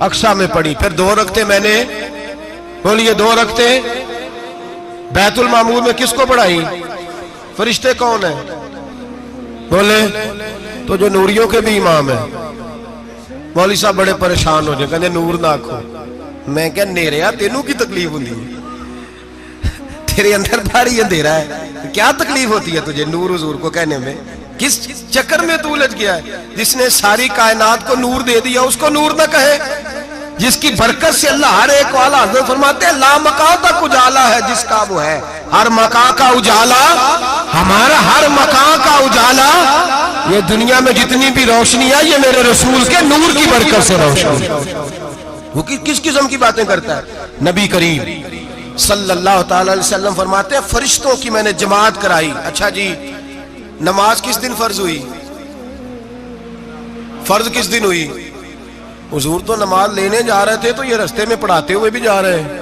اقصی میں پڑھی، پھر 2 رکعتیں میں نے بولیے 2 رکعتیں بیت المعمور میں کس کو پڑھائی؟ فرشتے کون ہیں بولے؟ تو جو نوریوں کے بھی امام ہیں۔ مولوی صاحب بڑے پریشان ہو جائے، کہنے نور نہ آکھو۔ میں کہ نیریا تینوں کی تکلیف ہوتی ہے، تیرے اندر بھاری اندھیرا ہے، کیا تکلیف ہوتی ہے تجھے نور حضور کو کہنے میں؟ کس چکر میں تو الجھ گیا ہے؟ جس نے ساری کائنات کو نور دے دیا اس کو نور نہ کہے؟ جس کی برکت سے اللہ ہر ایک والا، حضرت فرماتے ہیں لا مکان تک اجالا ہے جس کا وہ ہے، ہر مکان کا اجالا ہمارا، ہر مکان کا اجالا، یہ دنیا میں جتنی بھی روشنی ہے یہ میرے رسول کے نور کی برکت سے روشنی۔ وہ کس قسم کی باتیں کرتا ہے؟ نبی کریم صلی اللہ تعالی علیہ وسلم فرماتے ہیں فرشتوں کی میں نے جماعت کرائی۔ اچھا جی نماز کس دن فرض ہوئی؟ فرض کس دن ہوئی؟ حضور تو نماز لینے جا رہے تھے تو یہ رستے میں پڑھاتے ہوئے بھی جا رہے ہیں۔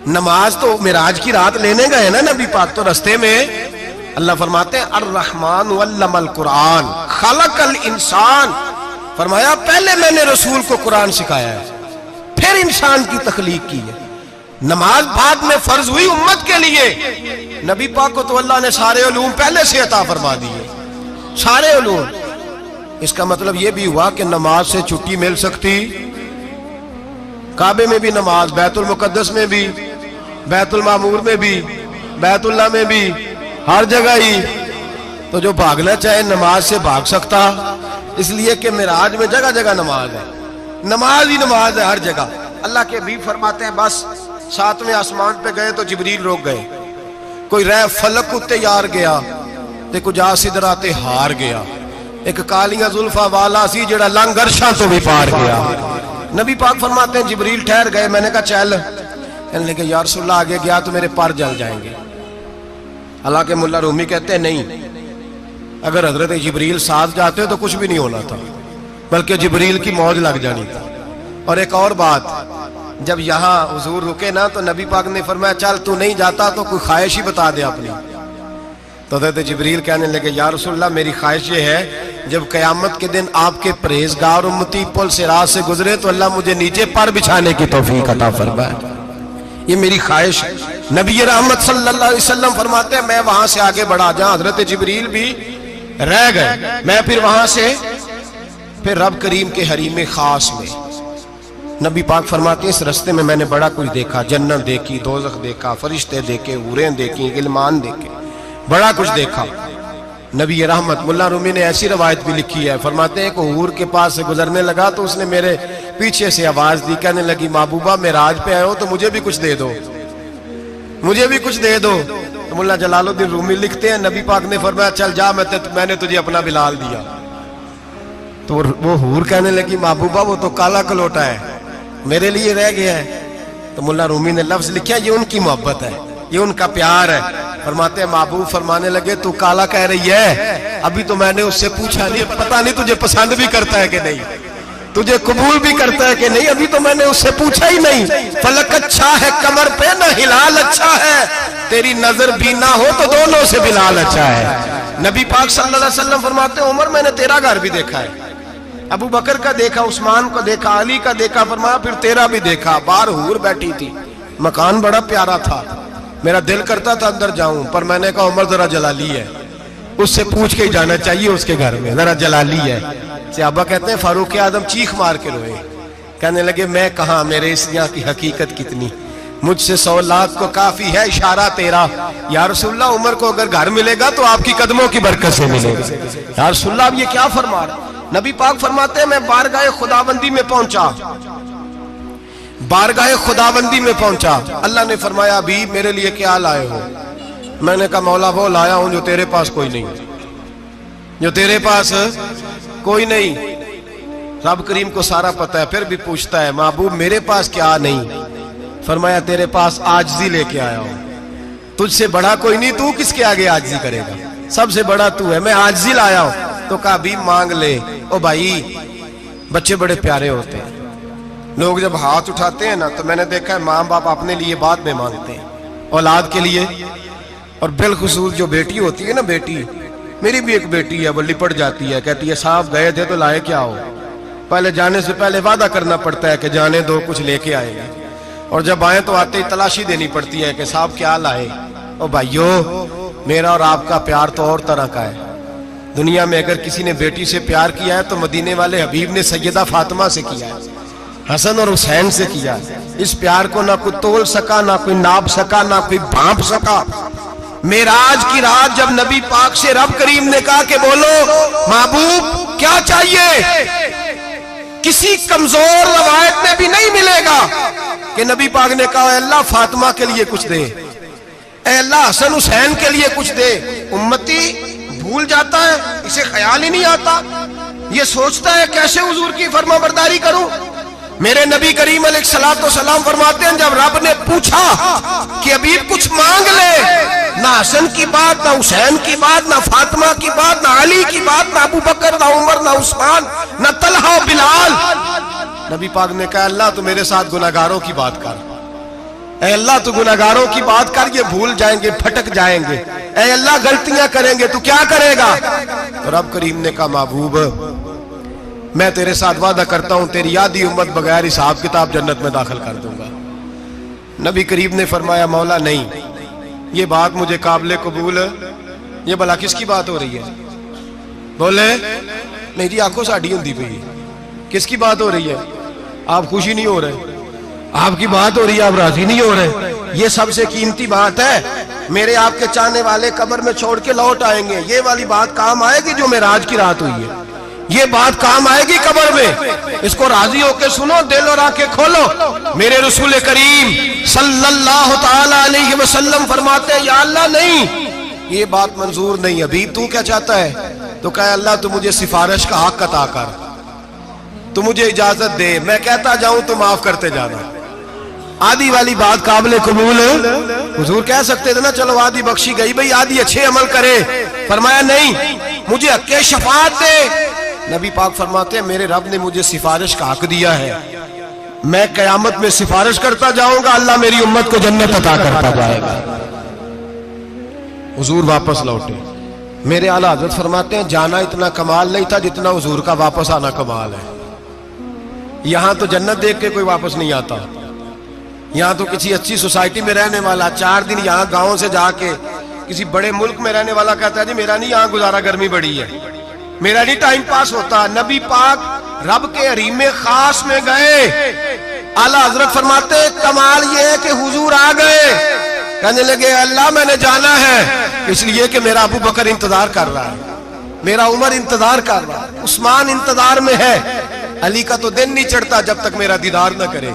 نماز تو معراج کی رات لینے گئے نا نبی پاک، تو رستے میں اللہ فرماتے ہیں الرحمن علم القرآن خلق الانسان، فرمایا پہلے میں نے رسول کو قرآن سکھایا ہے پھر انسان کی تخلیق کی ہے۔ نماز بعد میں فرض ہوئی امت کے لیے، نبی پاک کو تو اللہ نے سارے علوم پہلے سے عطا فرما دیے، سارے علوم۔ اس کا مطلب یہ بھی ہوا کہ نماز سے چھٹی مل سکتی، کعبے میں بھی نماز، بیت المقدس میں بھی، بیت المعمور میں بھی، بیت اللہ میں بھی، ہر جگہ ہی۔ تو جو بھاگنا چاہے نماز سے بھاگ سکتا، اس لیے کہ معراج میں جگہ جگہ نماز ہے، نماز ہی نماز ہے ہر جگہ۔ اللہ کے حبیب فرماتے ہیں بس 7ویں آسمان پہ گئے تو جبریل روک گئے، کوئی رہ فلک اتے یار گیا تے کچھ آ سدراتے ہار گیا، ایک کالیاں زلفاں والا سی جڑا لنگ عرشاں تو بھی پار گیا۔ نبی پاک فرماتے ہیں جبریل ٹھہر گئے، میں نے کہا چل، کہنے لگے یا رسول اللہ آگے گیا تو میرے پر جل جائیں گے۔ حالانکہ ملا رومی کہتے ہیں نہیں، اگر حضرت جبریل ساتھ جاتے تو کچھ بھی نہیں ہونا تھا، بلکہ جبریل کی موج لگ جانی تھی۔ اور ایک اور بات، جب یہاں حضور رکے نا تو نبی پاک نے فرمایا چل تو نہیں جاتا تو کوئی خواہش ہی بتا دے اپنی۔ تو حضرت جبریل کہنے لگے یا رسول اللہ میری خواہش یہ ہے جب قیامت کے دن آپ کے پرہیزگار امتی پل صراط سے گزرے تو اللہ مجھے نیچے پر بچھانے کی توفیق عطا فرمائے، یہ میری خواہش ہے۔ نبی رحمت صلی اللہ علیہ وسلم فرماتے ہیں میں وہاں سے آگے بڑھا جہاں حضرت جبریل بھی رہ گئے، میں پھر وہاں سے پھر رب کریم کے حریم خاص میں۔ نبی پاک فرماتے ہیں اس رستے میں نے بڑا کچھ دیکھا، جنت دیکھی، دوزخ دیکھا، فرشتے دیکھے، حوریں دیکھی، غلمان دیکھے، بڑا کچھ دیکھا۔ نبی رحمت ملا رومی نے ایسی روایت بھی لکھی ہے، فرماتے ہیں کہ حور کے پاس سے گزرنے لگا تو اس نے میرے پیچھے سے آواز دی، کہنے لگی محبوبہ معراج پہ آئے ہو تو مجھے بھی کچھ دے دو، مجھے بھی کچھ دے دو۔ تو ملا جلال الدین رومی لکھتے ہیں نبی پاک نے فرمایا چل جا میں نے تجھے اپنا بلال دیا۔ تو وہ حور کہنے لگی محبوبہ وہ تو کالا کلوٹا ہے، میرے لیے رہ گیا ہے۔ تو ملا رومی نے لفظ لکھا یہ ان کی محبت ہے، یہ ان کا پیار ہے۔ فرماتے ہیں محبوب فرمانے لگے تو کالا کہہ رہی ہے، ابھی تو میں نے اس سے پوچھا نہیں، پتہ نہیں تجھے پسند بھی کرتا ہے کہ نہیں۔ تجھے قبول بھی کرتا ہے کہ نہیں؟ ابھی تو میں نے اس سے پوچھا ہی نہیں. فلک اچھا ہے کمر پہ نہ ہلال اچھا ہے, تیری نظر بھی نہ ہو تو دونوں سے بلال اچھا ہے. نبی پاک صلی اللہ علیہ وسلم فرماتے ہیں عمر میں نے تیرا گھر بھی دیکھا ہے, ابو بکر کا دیکھا, عثمان کا دیکھا, علی کا دیکھا, فرمایا پھر تیرا بھی دیکھا. باہر حور بیٹھی تھی, مکان بڑا پیارا تھا, میرا دل کرتا تھا اندر جاؤں, پر میں نے کہا عمر ذرا جلالی ہے, اس سے پوچھ کے ہی جانا چاہیے اس کے گھر میں, ذرا جلالی ہے. صحابہ کہتے ہیں فاروق اعظم چیخ مار کے روئے, کہنے لگے میں کہاں, میرے اس یہاں کی حقیقت کتنی, مجھ سے 100 لاکھ کو کافی ہے اشارہ تیرا. یا رسول اللہ عمر کو اگر گھر ملے گا تو آپ کی قدموں کی برکت سے ملے گا. یا رسول اللہ اب یہ کیا فرما رہا؟ نبی پاک فرماتے ہیں میں بارگاہ خداوندی میں پہنچا, بارگاہ خداوندی میں پہنچا, اللہ نے فرمایا ابھی میرے لیے کیا لائے ہو؟ میں نے کہا مولا وہ لایا ہوں جو تیرے پاس کوئی نہیں, جو تیرے پاس کوئی نہیں. رب کریم کو سارا پتہ ہے, پھر بھی پوچھتا ہے محبوب میرے پاس کیا نہیں؟ فرمایا تیرے پاس عاجزی لے کے آیا ہوں, تجھ سے بڑا کوئی نہیں, تو کس کے آگے عاجزی کرے گا, سب سے بڑا تو ہے, میں عاجزی لایا ہوں. تو کہا بھی مانگ لے. او بھائی بچے بڑے پیارے ہوتے ہیں, لوگ جب ہاتھ اٹھاتے ہیں نا تو میں نے دیکھا ہے ماں باپ اپنے لیے بعد میں مانگتے ہیں, اولاد کے لیے. اور بالخصوص جو بیٹی ہوتی ہے نا, بیٹی میری بھی ایک بیٹی ہے, وہ لپٹ جاتی ہے, کہتی ہے صاحب گئے تھے تو لائے کیا ہو؟ پہلے جانے سے پہلے وعدہ کرنا پڑتا ہے کہ جانے دو کچھ لے کے آئے گا, اور جب آئے تو آتے ہی تلاشی دینی پڑتی ہے کہ صاحب کیا لائے. او بھائیو میرا اور آپ کا پیار تو اور طرح کا ہے. دنیا میں اگر کسی نے بیٹی سے پیار کیا ہے تو مدینے والے حبیب نے سیدہ فاطمہ سے کیا ہے, حسن اور حسین سے کیا. اس پیار کو نہ کوئی تول سکا, نہ کوئی ناپ سکا, نہ کوئی بھانپ سکا. معراج کی رات جب نبی پاک سے رب کریم نے کہا کہ بولو محبوب کیا چاہیے, کسی کمزور روایت میں بھی نہیں ملے گا کہ نبی پاک نے کہا اے اللہ فاطمہ کے لیے کچھ دے, اے اللہ حسن حسین کے لیے کچھ دے. امتی بھول جاتا ہے, اسے خیال ہی نہیں آتا, یہ سوچتا ہے کیسے حضور کی فرما برداری کروں. میرے نبی کریم علیہ السلام فرماتے ہیں جب رب نے پوچھا کہ ابھی کچھ مانگ لے, نہ حسن کی بات, نہ حسین کی بات, نہ فاطمہ کی بات, نہ علی کی بات, نہ ابو بکر, نہ عمر, نہ عثمان, نہ طلحہ بلال. نبی پاک نے کہا اللہ تو میرے ساتھ گناہگاروں کی بات کر, اے اللہ تو گناہگاروں کی بات کر, یہ بھول جائیں گے, پھٹک جائیں گے, اے اللہ غلطیاں کریں گے, تو کیا کرے گا؟ تو رب کریم نے کہا محبوب میں تیرے ساتھ وعدہ کرتا ہوں تیری آدھی امت بغیر حساب کتاب جنت میں داخل کر دوں گا. نبی کریم نے فرمایا مولا نہیں, یہ بات مجھے قابل قبول ہے. یہ بھلا کس کی بات ہو رہی ہے؟ بولے نہیں جی آنکھوں ساڑھی ہوندی پئی, کس کی بات ہو رہی ہے؟ آپ خوشی نہیں ہو رہے, آپ کی بات ہو رہی ہے, آپ راضی نہیں ہو رہے. یہ سب سے قیمتی بات ہے, میرے آپ کے چاہنے والے قبر میں چھوڑ کے لوٹ آئیں گے, یہ والی بات کام آئے گی جو معراج کی رات ہوئی ہے, یہ بات کام آئے گی قبر میں. اس کو راضی ہو کے سنو, دل اور آنکھیں کھولو. میرے رسول کریم صلی اللہ تعالی علیہ وسلم فرماتے ہیں یا اللہ نہیں, یہ بات منظور نہیں. ابھی تو کیا چاہتا ہے؟ تو کہا اللہ تو مجھے سفارش کا حق عطا کر, تو مجھے اجازت دے, میں کہتا جاؤں تو معاف کرتے جانا. آدھی والی بات قابل قبول ہے. حضور کہہ سکتے تھے نا چلو آدھی بخشی گئی بھئی, آدھی اچھے عمل کرے. فرمایا نہیں, مجھے حق کے شفاعت دے. نبی پاک فرماتے ہیں میرے رب نے مجھے سفارش کا حق دیا ہے, میں قیامت میں سفارش کرتا جاؤں گا, اللہ میری امت کو جنت عطا کرتا جائے گا. حضور واپس لوٹے. میرے اعلیٰ حضرت فرماتے ہیں جانا اتنا کمال نہیں تھا جتنا حضور کا واپس آنا کمال ہے. یہاں تو جنت دیکھ کے کوئی واپس نہیں آتا, یہاں تو کسی اچھی سوسائٹی میں رہنے والا 4 دن یہاں گاؤں سے جا کے کسی بڑے ملک میں رہنے والا کہتا ہے جی میرا نہیں یہاں گزارا, گرمی بڑی ہے, میرا نہیں ٹائم پاس ہوتا. نبی پاک رب کے حریم خاص میں گئے. اعلیٰ حضرت فرماتے کمال یہ ہے کہ حضور آ گئے, کہنے لگے اللہ میں نے جانا ہے, اس لیے کہ میرا ابو بکر انتظار کر رہا ہے, میرا عمر انتظار کر رہا ہے, عثمان انتظار میں ہے, علی کا تو دن نہیں چڑھتا جب تک میرا دیدار نہ کرے.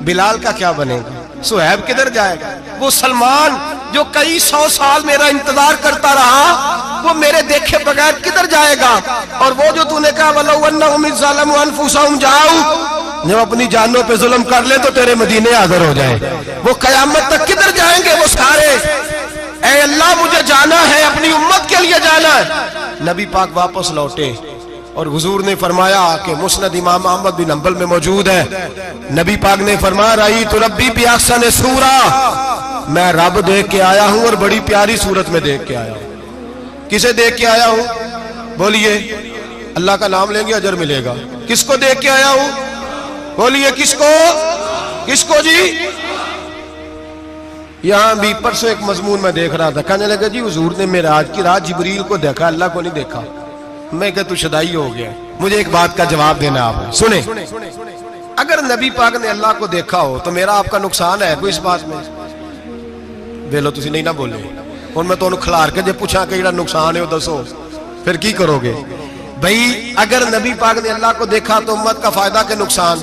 بلال کا کیا بنے گا, صہیب کدھر جائے گا, وہ سلمان جو کئی 100 سال میرا انتظار کرتا رہا وہ میرے دیکھے بغیر کدھر جائے گا. اور وہ جو تو نے کہا وَلَوْ أَنَّهُمْ إِذْ ظَلَمُوا أَنفُسَهُمْ جَاءُوا, جب اپنی جانوں پہ ظلم کر لے تو تیرے مدینے حاضر ہو جائے, وہ قیامت تک کدھر جائیں گے وہ سارے. اے اللہ مجھے جانا ہے, اپنی امت کے لیے جانا ہے. نبی پاک واپس لوٹے, اور حضور نے فرمایا کہ مسند امام احمد بن حنبل میں موجود ہے، نبی پاک نے فرمایا رأیت ربی بأحسن صورہ، میں رب دیکھ کے آیا ہوں اور بڑی پیاری صورت میں دیکھ کے آیا ہوں۔ کسے دیکھ کے آیا ہوں؟ بولیے، اللہ کا نام لیں گے اجر ملے گا۔ کس کو دیکھ کے آیا ہوں؟ بولیے کس کو؟ کس کو جی؟ یہاں بھی پرسوں ایک مضمون میں دیکھ رہا تھا، کہنے لگا جی حضور نے معراج کی رات جبریل کو دیکھا، اللہ کو نہیں دیکھا۔ میں کہا تو شدائی ہو گیا۔ مجھے ایک بات کا جواب دینا آپ سنیں، اگر نبی پاک نے اللہ کو دیکھا ہو تو میرا آپ کا نقصان ہے کوئی اس بات میں؟ ویلو تسی نہیں نہ بولے ہن میں تانوں کھلار کے جے پوچھاں کہ جڑا نقصان ہے وہ دسو، پھر کی کرو گے؟ بھئی اگر نبی پاک نے اللہ کو دیکھا تو امت کا فائدہ کہ نقصان؟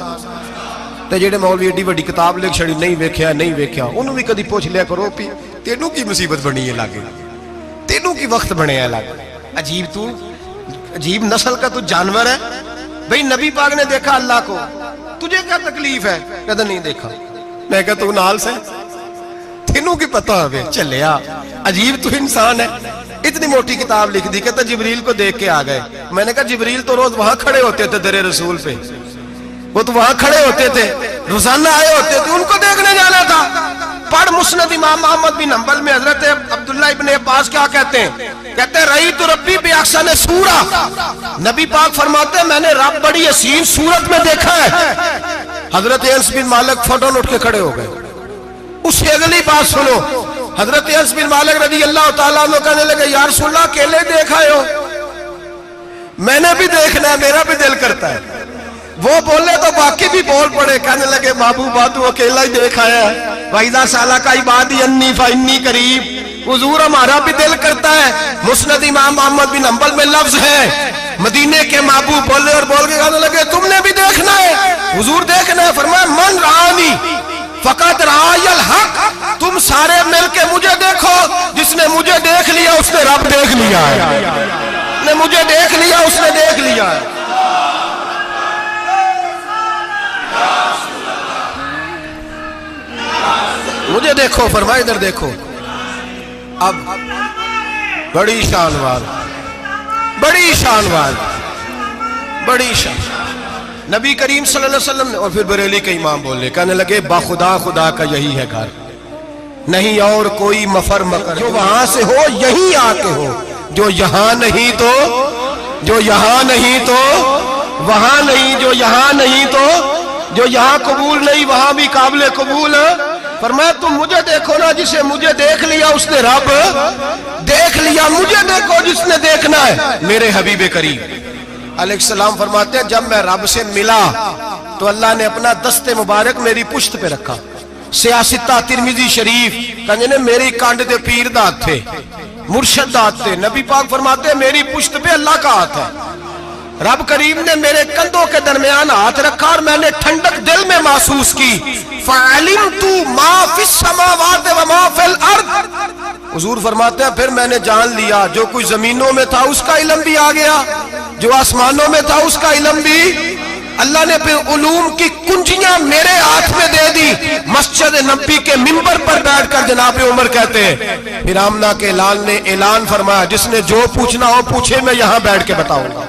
تے جڑے مولوی ایڈی وڈی کتاب لکھ چھڑی نہیں ویکھیا نہیں ویکھیا، انہوں بھی کدی پوچھ لیا کرو پی تینوں کی مصیبت بنی ہے لاگے، تینوں کی وقت بنے ہے لاگے، عجیب تو عجیب نسل کا تو جانور ہے۔ بھئی نبی پاک نے دیکھا اللہ کو، تجھے کیا تکلیف ہے؟ کہتا نہیں دیکھا۔ میں کہتا تو نال سے تینوں کی پتہ ہوئے چلیا، عجیب تو انسان ہے۔ اتنی موٹی کتاب لکھ دی، کہتا جبریل کو دیکھ کے آ گئے۔ میں نے کہا جبریل تو روز وہاں کھڑے ہوتے تھے در رسول پہ، وہ تو وہاں کھڑے ہوتے تھے، روزانہ آئے ہوتے تھے، ان کو دیکھنے جانا تھا۔ پڑھ مسند امام احمد بن حنبل میں حضرت عبداللہ ابن عباس کیا کہتے ہیں؟ کہتے ہیں رأیت ربی بأحسن صورہ، نبی پاک فرماتے ہیں میں نے رب بڑی حسین صورت میں دیکھا ہے۔ حضرت انس بن مالک فوٹون اٹھ کے کھڑے ہو گئے۔ اس سے اگلی بات سنو، حضرت انس بن مالک رضی اللہ تعالیٰ عنہ کہنے لگے یا رسول اللہ اکیلے دیکھا ہو؟ میں نے بھی دیکھنا ہے، میرا بھی دل کرتا ہے۔ وہ بولے تو باقی بھی بول پڑے، کہنے لگے محبوبہ تو اکیلا ہی دیکھا ہے، وَإِذَا سَأَلَكَ عِبَادِي عَنِّي فَإِنِّي قَرِيبٌ، حضور ہمارا بھی دل کرتا ہے۔ مسند امام احمد بن حنبل میں لفظ ہے، مدینے کے محبوب بولے اور بول کے کہنے لگے تم نے بھی دیکھنا ہے؟ حضور دیکھنا ہے؟ فرمایا من رآنی فقط رآی الحق، تم سارے مل کے مجھے دیکھو، جس نے مجھے دیکھ لیا اس نے رب دیکھ لیا ہے، جس نے مجھے دیکھ لیا اس نے دیکھ لیا ہے۔ مجھے دیکھو، فرمائے ادھر دیکھو۔ اب بڑی شان وال، بڑی شان وال، بڑی شان، نبی کریم صلی اللہ علیہ وسلم نے، اور پھر بریلی کے امام بولے، کہنے لگے باخدا خدا کا یہی ہے گھر، نہیں اور کوئی مفر مکر، جو وہاں سے ہو یہیں آ کے ہو، جو یہاں نہیں تو، جو یہاں نہیں تو وہاں نہیں، جو یہاں نہیں تو جو یہاں قبول نہیں وہاں بھی قابل قبول ہے۔ فرمایا تم مجھے دیکھو نا، جسے مجھے دیکھ لیا اس نے رب دیکھ لیا، مجھے دیکھو جس نے دیکھنا ہے میرے حبیب کریم علیہ السلام۔ فرماتے ہیں جب میں رب سے ملا تو اللہ نے اپنا دست مبارک میری پشت پہ رکھا، سیاستہ ترمذی شریف، کہنے میری کانڈ دے پیر دات تھے، مرشد دات تھے، نبی پاک فرماتے ہیں میری پشت پہ اللہ کا ہاتھ ہے، رب کریم نے میرے کندھوں کے درمیان ہاتھ رکھا اور میں نے ٹھنڈک دل میں محسوس کی، فَعَلِمْتُ مَا فِي السَّمَاوَاتِ وَمَا فِي الْأَرْضِ، حضور فرماتے ہیں پھر میں نے جان لیا جو کچھ زمینوں میں تھا اس کا علم بھی آ گیا، جو آسمانوں میں تھا اس کا علم بھی، اللہ نے پھر علوم کی کنجیاں میرے ہاتھ میں دے دی۔ مسجد نبی کے منبر پر بیٹھ کر جناب عمر کہتے ہیں پھر آمنہ کے لال نے اعلان فرمایا جس نے جو پوچھنا ہو پوچھے، میں یہاں بیٹھ کے بتاؤں گا۔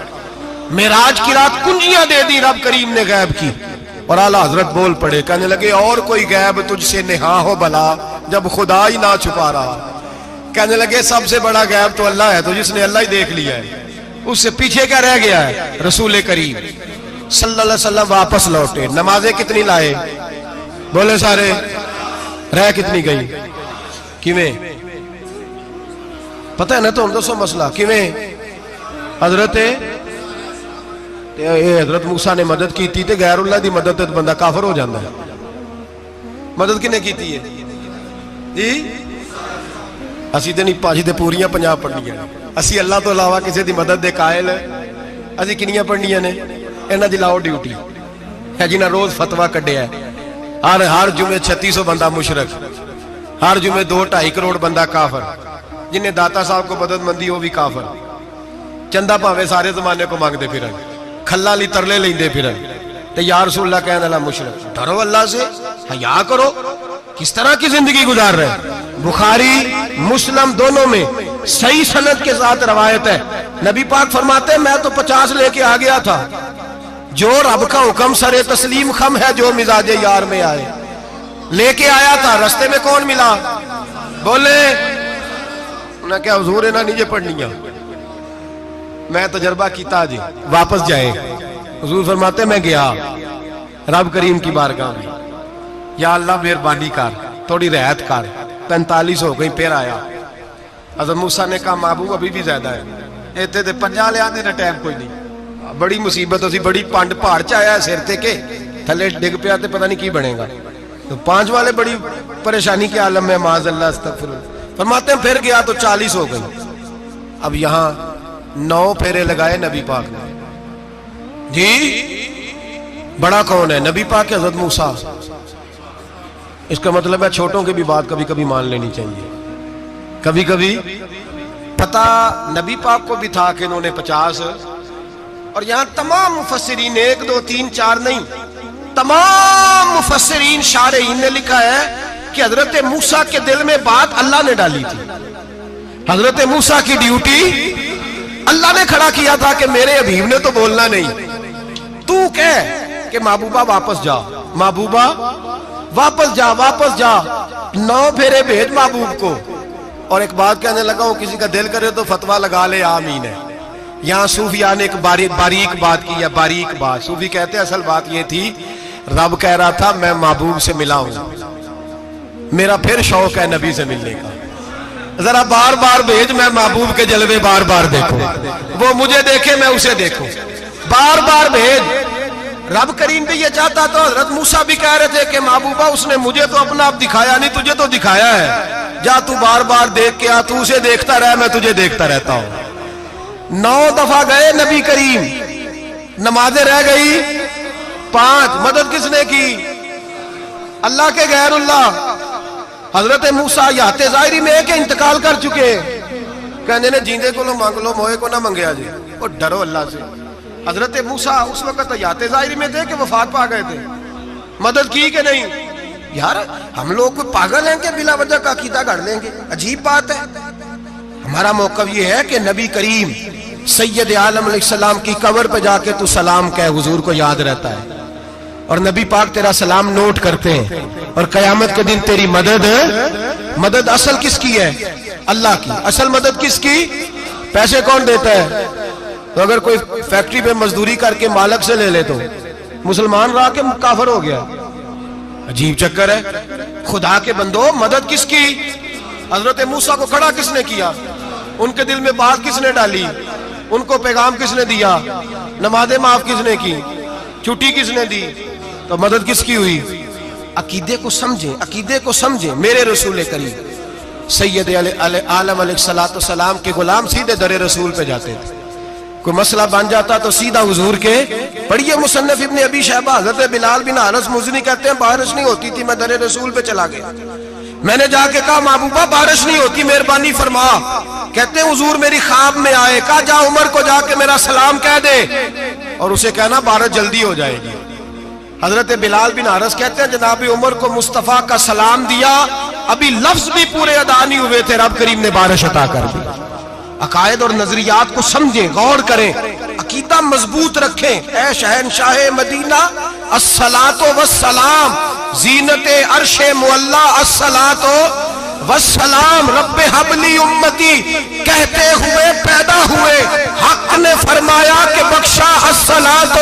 معراج کی رات کنجیاں دے دی رب کریم نے غیب کی، اور اعلیٰ حضرت بول پڑے، کہنے لگے اور کوئی غیب تجھ سے نہا ہو بھلا جب خدا ہی نہ چھپا رہا، کہنے لگے سب سے بڑا غیب تو اللہ ہے، تو جس نے اللہ ہی دیکھ لیا ہے اس سے پیچھے کیا رہ گیا ہے؟ رسول کریم صلی اللہ علیہ وسلم واپس لوٹے، نمازیں کتنی لائے؟ بولے سارے، رہ کتنی گئی؟ کیویں پتہ ہے نا؟ تو ہم دوسو مسئلہ کیویں حضرت موسیٰ نے مدد کی تھی تے غیر اللہ دی مدد تے بندہ کافر ہو جاندہ ہے۔ مدد کنے کی تھی ہے جی؟ اسی تے نہیں پاجی تے پوریاں پنجاب پڑھنیاں، اسی اللہ تو علاوہ کسی دی مدد دے قائل ہے، اسی کنیاں پڑھنیاں نے، انہاں دی لاؤ ڈیوٹی ہے جنہاں روز فتوہ کڈیا ہے، ہر جمعے 3600 بندہ مشرک، ہر جمعے 2-2.5 کروڑ بندہ کافر، جنہیں داتا صاحب کو مدد مندی ہو بھی کافر، چندہ پاوے سارے زمانے کو مانگ دے پھر کھلا لی ترلے لیں دے پھر تے یا رسول اللہ کہنے اللہ مشرک، ڈرو اللہ سے، حیا کرو، کس طرح کی زندگی گزار رہے؟ بخاری مسلم دونوں میں صحیح سند کے ساتھ روایت ہے، نبی پاک فرماتے ہیں میں تو 50 لے کے آ گیا تھا، جو رب کا حکم سر تسلیم خم ہے جو مزاج یار میں آئے، لے کے آیا تھا، رستے میں کون ملا؟ بولے انہیں کیا حضور انہیں نیچے پڑھنی ہے، میں تجربہ کیتا جی واپس جائے۔ حضور فرماتے ہیں میں گیا رب کریم کی بارگاہ میں، یا اللہ مہربانی کر تھوڑی رعایت کر، 45 ہو گئی، پھر آیا۔ حضرت موسیٰ نے کہا محبوب ابھی بھی زیادہ ہے، ایتھے تے 50 لے آنے نہ ٹائم کوئی نہیں، بڑی مصیبت ہوتی، بڑی پانڈ پہاڑ چایا ہے سر تے کے تھلے ڈگ پیا تے پتہ نہیں کی بنے گا، تو 5 والے بڑی پریشانی کے عالم میں، معاذ اللہ استغفر اللہ۔ فرماتے ہیں پھر گیا تو 40 ہو گئی۔ اب یہاں 9 پھیرے لگائے نبی پاک نے، جی بڑا کون ہے؟ نبی پاک کے حضرت موسیٰ۔ اس کا مطلب ہے چھوٹوں کی بھی بات کبھی کبھی مان لینی چاہیے، کبھی کبھی پتہ نبی پاک کو بھی تھا کہ انہوں نے 50، اور یہاں تمام مفسرین 1 2 3 4 نہیں، تمام مفسرین شارحین نے لکھا ہے کہ حضرت موسیٰ کے دل میں بات اللہ نے ڈالی تھی، حضرت موسیٰ کی ڈیوٹی اللہ نے کھڑا کیا تھا کہ میرے حبیب نے تو بولنا نہیں، تو کہہ کہ محبوبہ واپس جا، محبوبہ واپس جا، واپس جا، 9 پھیرے بھیج محبوب کو۔ اور ایک بات کہنے لگا ہوں، کسی کا دل کرے تو فتویٰ لگا لے، آمین ہے۔ یہاں صوفیاء نے ایک باریک بات کی ہے، باریک بات۔ صوفی کہتے ہیں اصل بات یہ تھی، رب کہہ رہا تھا میں محبوب سے ملا ہوں، میرا پھر شوق ہے نبی سے ملنے کا، ذرا بار بار بھیج، میں محبوب کے جلوے بار بار دیکھوں، وہ مجھے دیکھے میں اسے دیکھوں، بار بار بھیج۔ رب کریم بھی یہ چاہتا تو حضرت موسیٰ بھی کہہ رہے تھے کہ محبوبہ اس نے مجھے تو اپنا آپ دکھایا نہیں، تجھے تو دکھایا ہے، جا تو بار بار دیکھ کے آ، تو اسے دیکھتا رہ، میں تجھے دیکھتا رہتا ہوں۔ 9 دفعہ گئے نبی کریم، نمازیں رہ گئی 5، مدد کس نے کی؟ اللہ کے غیر اللہ۔ حضرت موسیٰ یات ظاہری میں کہ انتقال کر چکے، کہنے نے جیندے کو لو مانگ لو، موئے کو نہ منگیا جی، وہ ڈرو اللہ سے۔ حضرت موسیٰ اس وقت یات ظاہری میں تھے کہ وفات پا گئے تھے، مدد کی کہ نہیں؟ یار ہم لوگ کوئی پاگل ہیں کہ بلا وجہ کا عقیدہ گھڑ لیں گے؟ عجیب بات ہے۔ ہمارا موقف یہ ہے کہ نبی کریم سید عالم علیہ السلام کی قبر پہ جا کے تو سلام کہے، حضور کو یاد رہتا ہے، اور نبی پاک تیرا سلام نوٹ کرتے ہیں، اور قیامت کے دن تیری مدد اصل کس کی ہے؟ اللہ کی۔ اصل مدد کس کی؟ پیسے کون دیتا ہے؟ تو اگر کوئی فیکٹری پہ مزدوری کر کے مالک سے لے لے تو مسلمان رہا کے کافر ہو گیا، عجیب چکر ہے۔ خدا کے بندو مدد کس کی؟ حضرت موسیٰ کو کھڑا کس نے کیا؟ ان کے دل میں بات کس نے ڈالی؟ ان کو پیغام کس نے دیا؟ نمازیں معاف کس نے کی؟ چھٹی کس نے دی؟ تو مدد کس کی ہوئی؟ عقیدے کو سمجھیں، عقیدے کو سمجھیں۔ میرے رسول کریم سید عالم علیہ السلام کے غلام سیدھے در رسول پہ جاتے تھے، کوئی مسئلہ بن جاتا تو سیدھا حضور کے۔ پڑھیے مصنف ابن ابی شیبہ، حضرت بلال بن حارث مزنی کہتے ہیں بارش نہیں ہوتی تھی، میں در رسول پہ چلا گیا، میں نے جا کے کہا محبوبہ بارش نہیں ہوتی، مہربانی فرما۔ کہتے ہیں حضور میری خواب میں آئے، کہا جا عمر کو جا کے میرا سلام کہہ دے، اور اسے کہنا بارش جلدی ہو جائے گی۔ حضرت بلال بن حارث کہتے ہیں جناب عمر کو مصطفیٰ کا سلام دیا، ابھی لفظ بھی پورے ادا نہیں ہوئے تھے، رب کریم نے بارش عطا کر دی۔ عقائد اور نظریات کو سمجھیں، غور کریں، عقیدہ مضبوط رکھیں۔ اے شہنشاہ مدینہ الصلاۃ والسلام، زینت عرش معلی الصلاۃ والسلام، رب حبلی امتی کہتے ہوئے پیدا ہوئے، حق نے فرمایا کہ بخشا الصلاۃ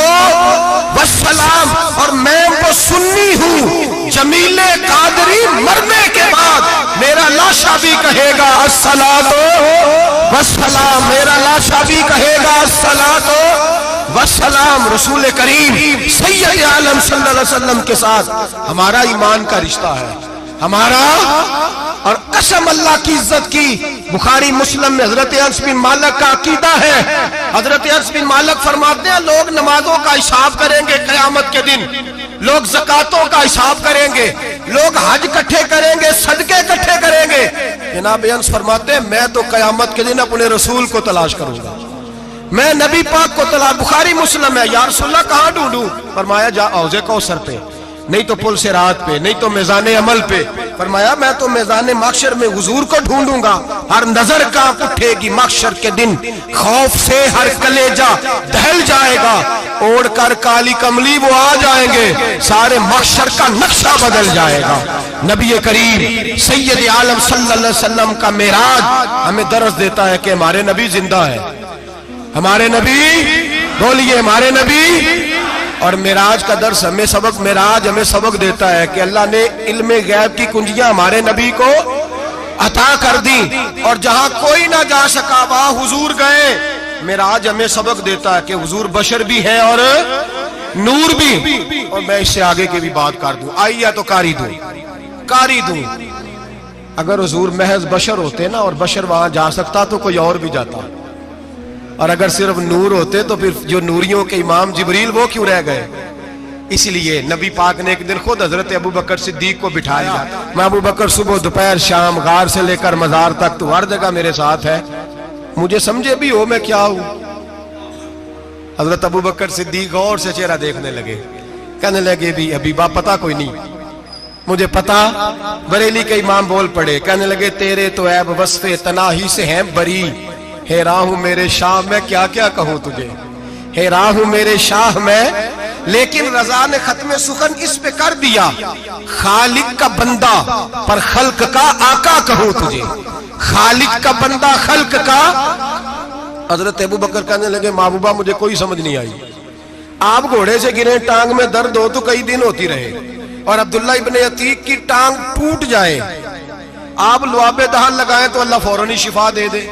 والسلام، اور میں وہ سنی ہوں جمیل قادری مرنے کے بعد میرا لاشا بھی کہے گا الصلاۃ والسلام، میرا لاشا بھی کہے گا الصلاۃ والسلام۔ رسول کریم سید عالم صلی اللہ علیہ وسلم کے ساتھ ہمارا ایمان کا رشتہ ہے، ہمارا، اور قسم اللہ کی عزت کی، بخاری مسلم میں حضرت انس بن مالک کا عقیدہ ہے۔ حضرت انس بن مالک فرماتے ہیں لوگ نمازوں کا حساب کریں گے قیامت کے دن، لوگ زکاتوں کا حساب کریں گے، لوگ حج کٹھے کریں گے، صدقے کٹھے کریں گے۔ جناب انس فرماتے ہیں میں تو قیامت کے دن اپنے رسول کو تلاش کروں گا، میں نبی پاک کو تلاش۔ بخاری مسلم ہے، یا رسول اللہ کہاں ڈھونڈوں؟ فرمایا جا حوض کوثر پہ نہیں تو پل صراط پہ، نہیں تو میزان عمل پہ۔ فرمایا میں تو میزان محشر میں حضور کو ڈھونڈوں گا، ہر نظر کانپ اٹھے گی محشر کے دن، خوف سے ہر کلیجہ دہل جائے گا، اوڑھ کر کالی کملی وہ آ جائیں گے، سارے محشر کا نقشہ بدل جائے گا۔ نبی کریم سید عالم صلی اللہ علیہ وسلم کا معراج ہمیں درس دیتا ہے کہ ہمارے نبی زندہ ہے، ہمارے نبی، بولیے ہمارے نبی۔ اور معراج کا درس ہمیں سبق، معراج ہمیں سبق دیتا ہے کہ اللہ نے علم غیب کی کنجیاں ہمارے نبی کو عطا کر دی، اور جہاں کوئی نہ جا سکا وہاں حضور گئے۔ معراج ہمیں سبق دیتا ہے کہ حضور بشر بھی ہے اور نور بھی۔ اور میں اس سے آگے کی بھی بات کر دوں، آئیے تو کاری دوں۔ اگر حضور محض بشر ہوتے نا اور بشر وہاں جا سکتا تو کوئی اور بھی جاتا، اور اگر صرف نور ہوتے تو پھر جو نوریوں کے امام جبریل وہ کیوں رہ گئے؟ اس لیے نبی پاک نے ایک دن خود حضرت ابو بکر صدیق کو بٹھایا، میں ابو بکر صبح دوپہر شام غار سے لے کر مزار تک تو ہر جگہ میرے ساتھ ہے، مجھے سمجھے بھی ہو میں کیا ہوں۔ حضرت ابو بکر صدیق غور سے چہرہ دیکھنے لگے، کہنے لگے بھی حبیبہ پتہ کوئی نہیں، مجھے پتا۔ بریلی کے امام بول پڑے، کہنے لگے تیرے تو عیب وصف تناہی سے ہیں بری، حیران ہوں میرے شاہ میں کیا کیا کہوں تجھے، حیران ہوں میرے شاہ میں، لیکن رضا نے ختم سخن اس پہ کر دیا، خالق کا بندہ پر خلق کا آقا کہوں تجھے، خالق کا بندہ خلق کا۔ حضرت ابو بکر کہنے لگے محبوبہ مجھے کوئی سمجھ نہیں آئی، آپ گھوڑے سے گرے ٹانگ میں درد ہو تو کئی دن ہوتی رہے، اور عبداللہ ابن عتیق کی ٹانگ ٹوٹ جائے، آپ لعاب دہن لگائیں تو اللہ فوراً ہی شفا دے دے۔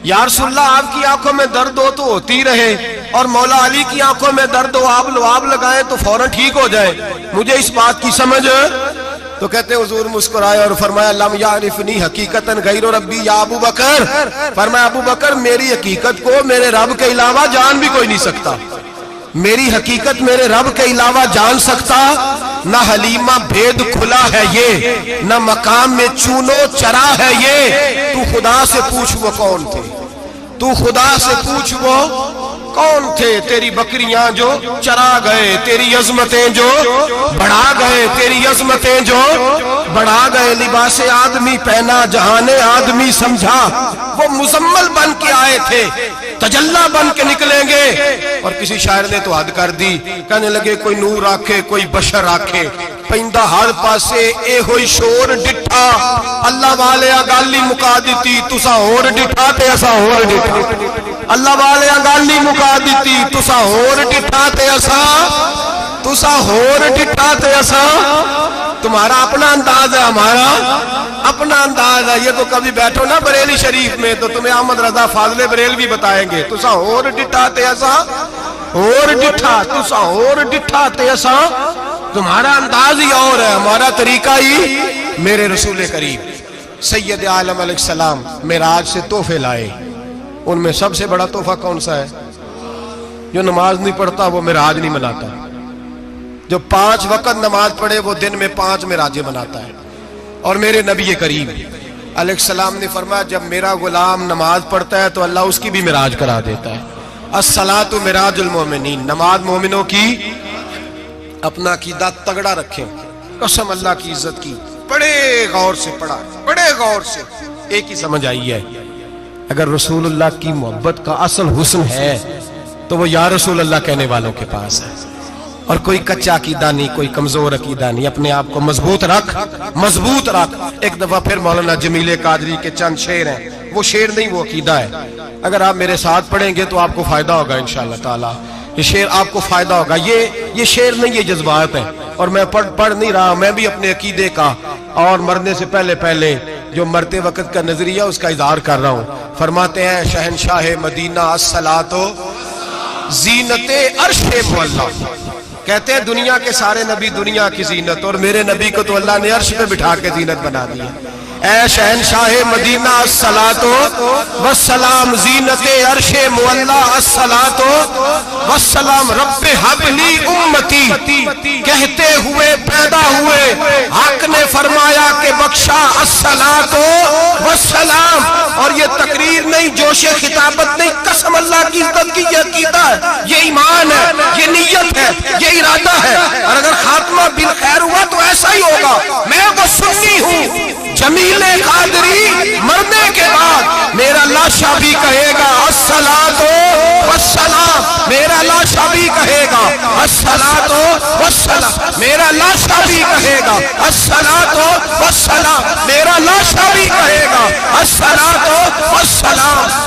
یا رسول اللہ آپ کی آنکھوں میں درد ہو تو ہوتی رہے، اور مولا علی کی آنکھوں میں درد ہو آپ لعاب لگائیں تو فوراً ٹھیک ہو جائے، مجھے اس بات کی سمجھ۔ تو کہتے ہیں حضور مسکرائے اور فرمایا لم یعرفنی حقیقتاً غیر ربی یا ابو بکر، فرمایا ابو بکر میری حقیقت کو میرے رب کے علاوہ جان بھی کوئی نہیں سکتا، میری حقیقت میرے رب کے علاوہ جان سکتا، نہ حلیمہ بھید کھلا ہے یہ، نہ مقام میں چونو چرا ہے یہ، تو خدا سے پوچھ وہ کون تھے، تو خدا سے پوچھ وہ کون تھے، تیری بکریاں جو چرا گئے، تیری عظمتیں جو بڑھا گئے، تیری عظمتیں جو بڑھا گئے، لباس آدمی پہنا جہان آدمی سمجھا، وہ مزمل بن کے آئے تھے تجلا بن کے نکلیں گے۔ اور کسی شاعر نے تو حد کر دی، کہنے لگے کوئی نور آکھے کوئی بشر آکھے، پیندہ ہر پاسے اے ہوئی شور ڈٹھا، اللہ والے گالی مکا دیتی تسا ہور ڈٹھا تے اسا ہور ڈٹھا، اللہ والے گالی مکا دیتی تسا ہور ڈٹھا تے اسا، تسا ہور ڈٹھا تے اسا۔ تمہارا اپنا انداز ہے، ہمارا اپنا انداز ہے، یہ تو کبھی بیٹھو نا بریلی شریف میں تو تمہیں احمد رضا فاضل بریل بھی بتائیں گے، تسا ہور ڈٹھا تے اسا ہور ڈٹھا، تسا ہور ڈٹھا تے اسا۔ تمہارا انداز ہی اور ہے، ہمارا طریقہ ہی۔ میرے رسول کریم سید عالم علیہ السلام معراج سے تحفے لائے، ان میں سب سے بڑا تحفہ کون سا ہے؟ جو نماز نہیں پڑھتا وہ معراج نہیں مناتا، جو 5 وقت نماز پڑھے وہ دن میں 5 معراجیں مناتا ہے۔ اور میرے نبی کریم علیہ السلام نے فرمایا جب میرا غلام نماز پڑھتا ہے تو اللہ اس کی بھی معراج کرا دیتا ہے۔ الصلاۃ معراج المومنین، نماز مومنوں کی۔ اپنا عقیدہ تگڑا رکھیں، قسم اللہ کی عزت کی، بڑے غور سے پڑھا، بڑے غور سے۔ ایک ہی سمجھ آئی ہے، اگر رسول اللہ کی محبت کا اصل حسن ہے تو وہ یا رسول اللہ کہنے والوں کے پاس ہے، اور کوئی کچا عقیدہ نہیں، کوئی کمزور عقیدہ نہیں، اپنے آپ کو مضبوط رکھ، مضبوط رکھ۔ ایک دفعہ پھر مولانا جمیل قادری کے چند شعر ہیں، وہ شعر نہیں وہ عقیدہ ہے، اگر آپ میرے ساتھ پڑھیں گے تو آپ کو فائدہ ہوگا انشاءاللہ تعالی، یہ شعر آپ کو فائدہ ہوگا۔ یہ شعر نہیں، یہ جذبات ہیں، اور میں پڑھ نہیں رہا، میں بھی اپنے عقیدے کا اور مرنے سے پہلے جو مرتے وقت کا نظریہ اس کا اظہار کر رہا ہوں۔ فرماتے ہیں شہنشاہ مدینہ الصلاۃ زینت عرش معلا، کہتے ہیں دنیا کے سارے نبی دنیا کی زینت، اور میرے نبی کو تو اللہ نے عرش پہ بٹھا کے زینت بنا دیا۔ اے شہنشاہ مدینہ الصلاۃ والسلام زینت عرش معلا، الصلاۃ والسلام رب حب لی امتی، کہتے ہوئے پیدا ہوئے حق نے فرمایا کہ بخشا الصلاۃ والسلام۔ اور یہ تقریر نہیں، جوش خطابت نہیں، قسم اللہ کی عزت کی، یہ عقیدہ ہے، یہ ایمان ہے، یہ نیت نیت ہے، یہ ارادہ ہے، اور اگر خاتمہ بالخیر ہوا تو ایسا ہی ہوگا۔ میں وہ سنی ہوں، جمیل قادری مرنے کے بعد میرا لاشا بھی کہے گا الصلاۃ والسلام، میرا لاشا بھی کہے گا الصلاۃ والسلام، میرا لاشا بھی کہے گا الصلاۃ والسلام، میرا لاشا بھی کہے گا الصلاۃ والسلام۔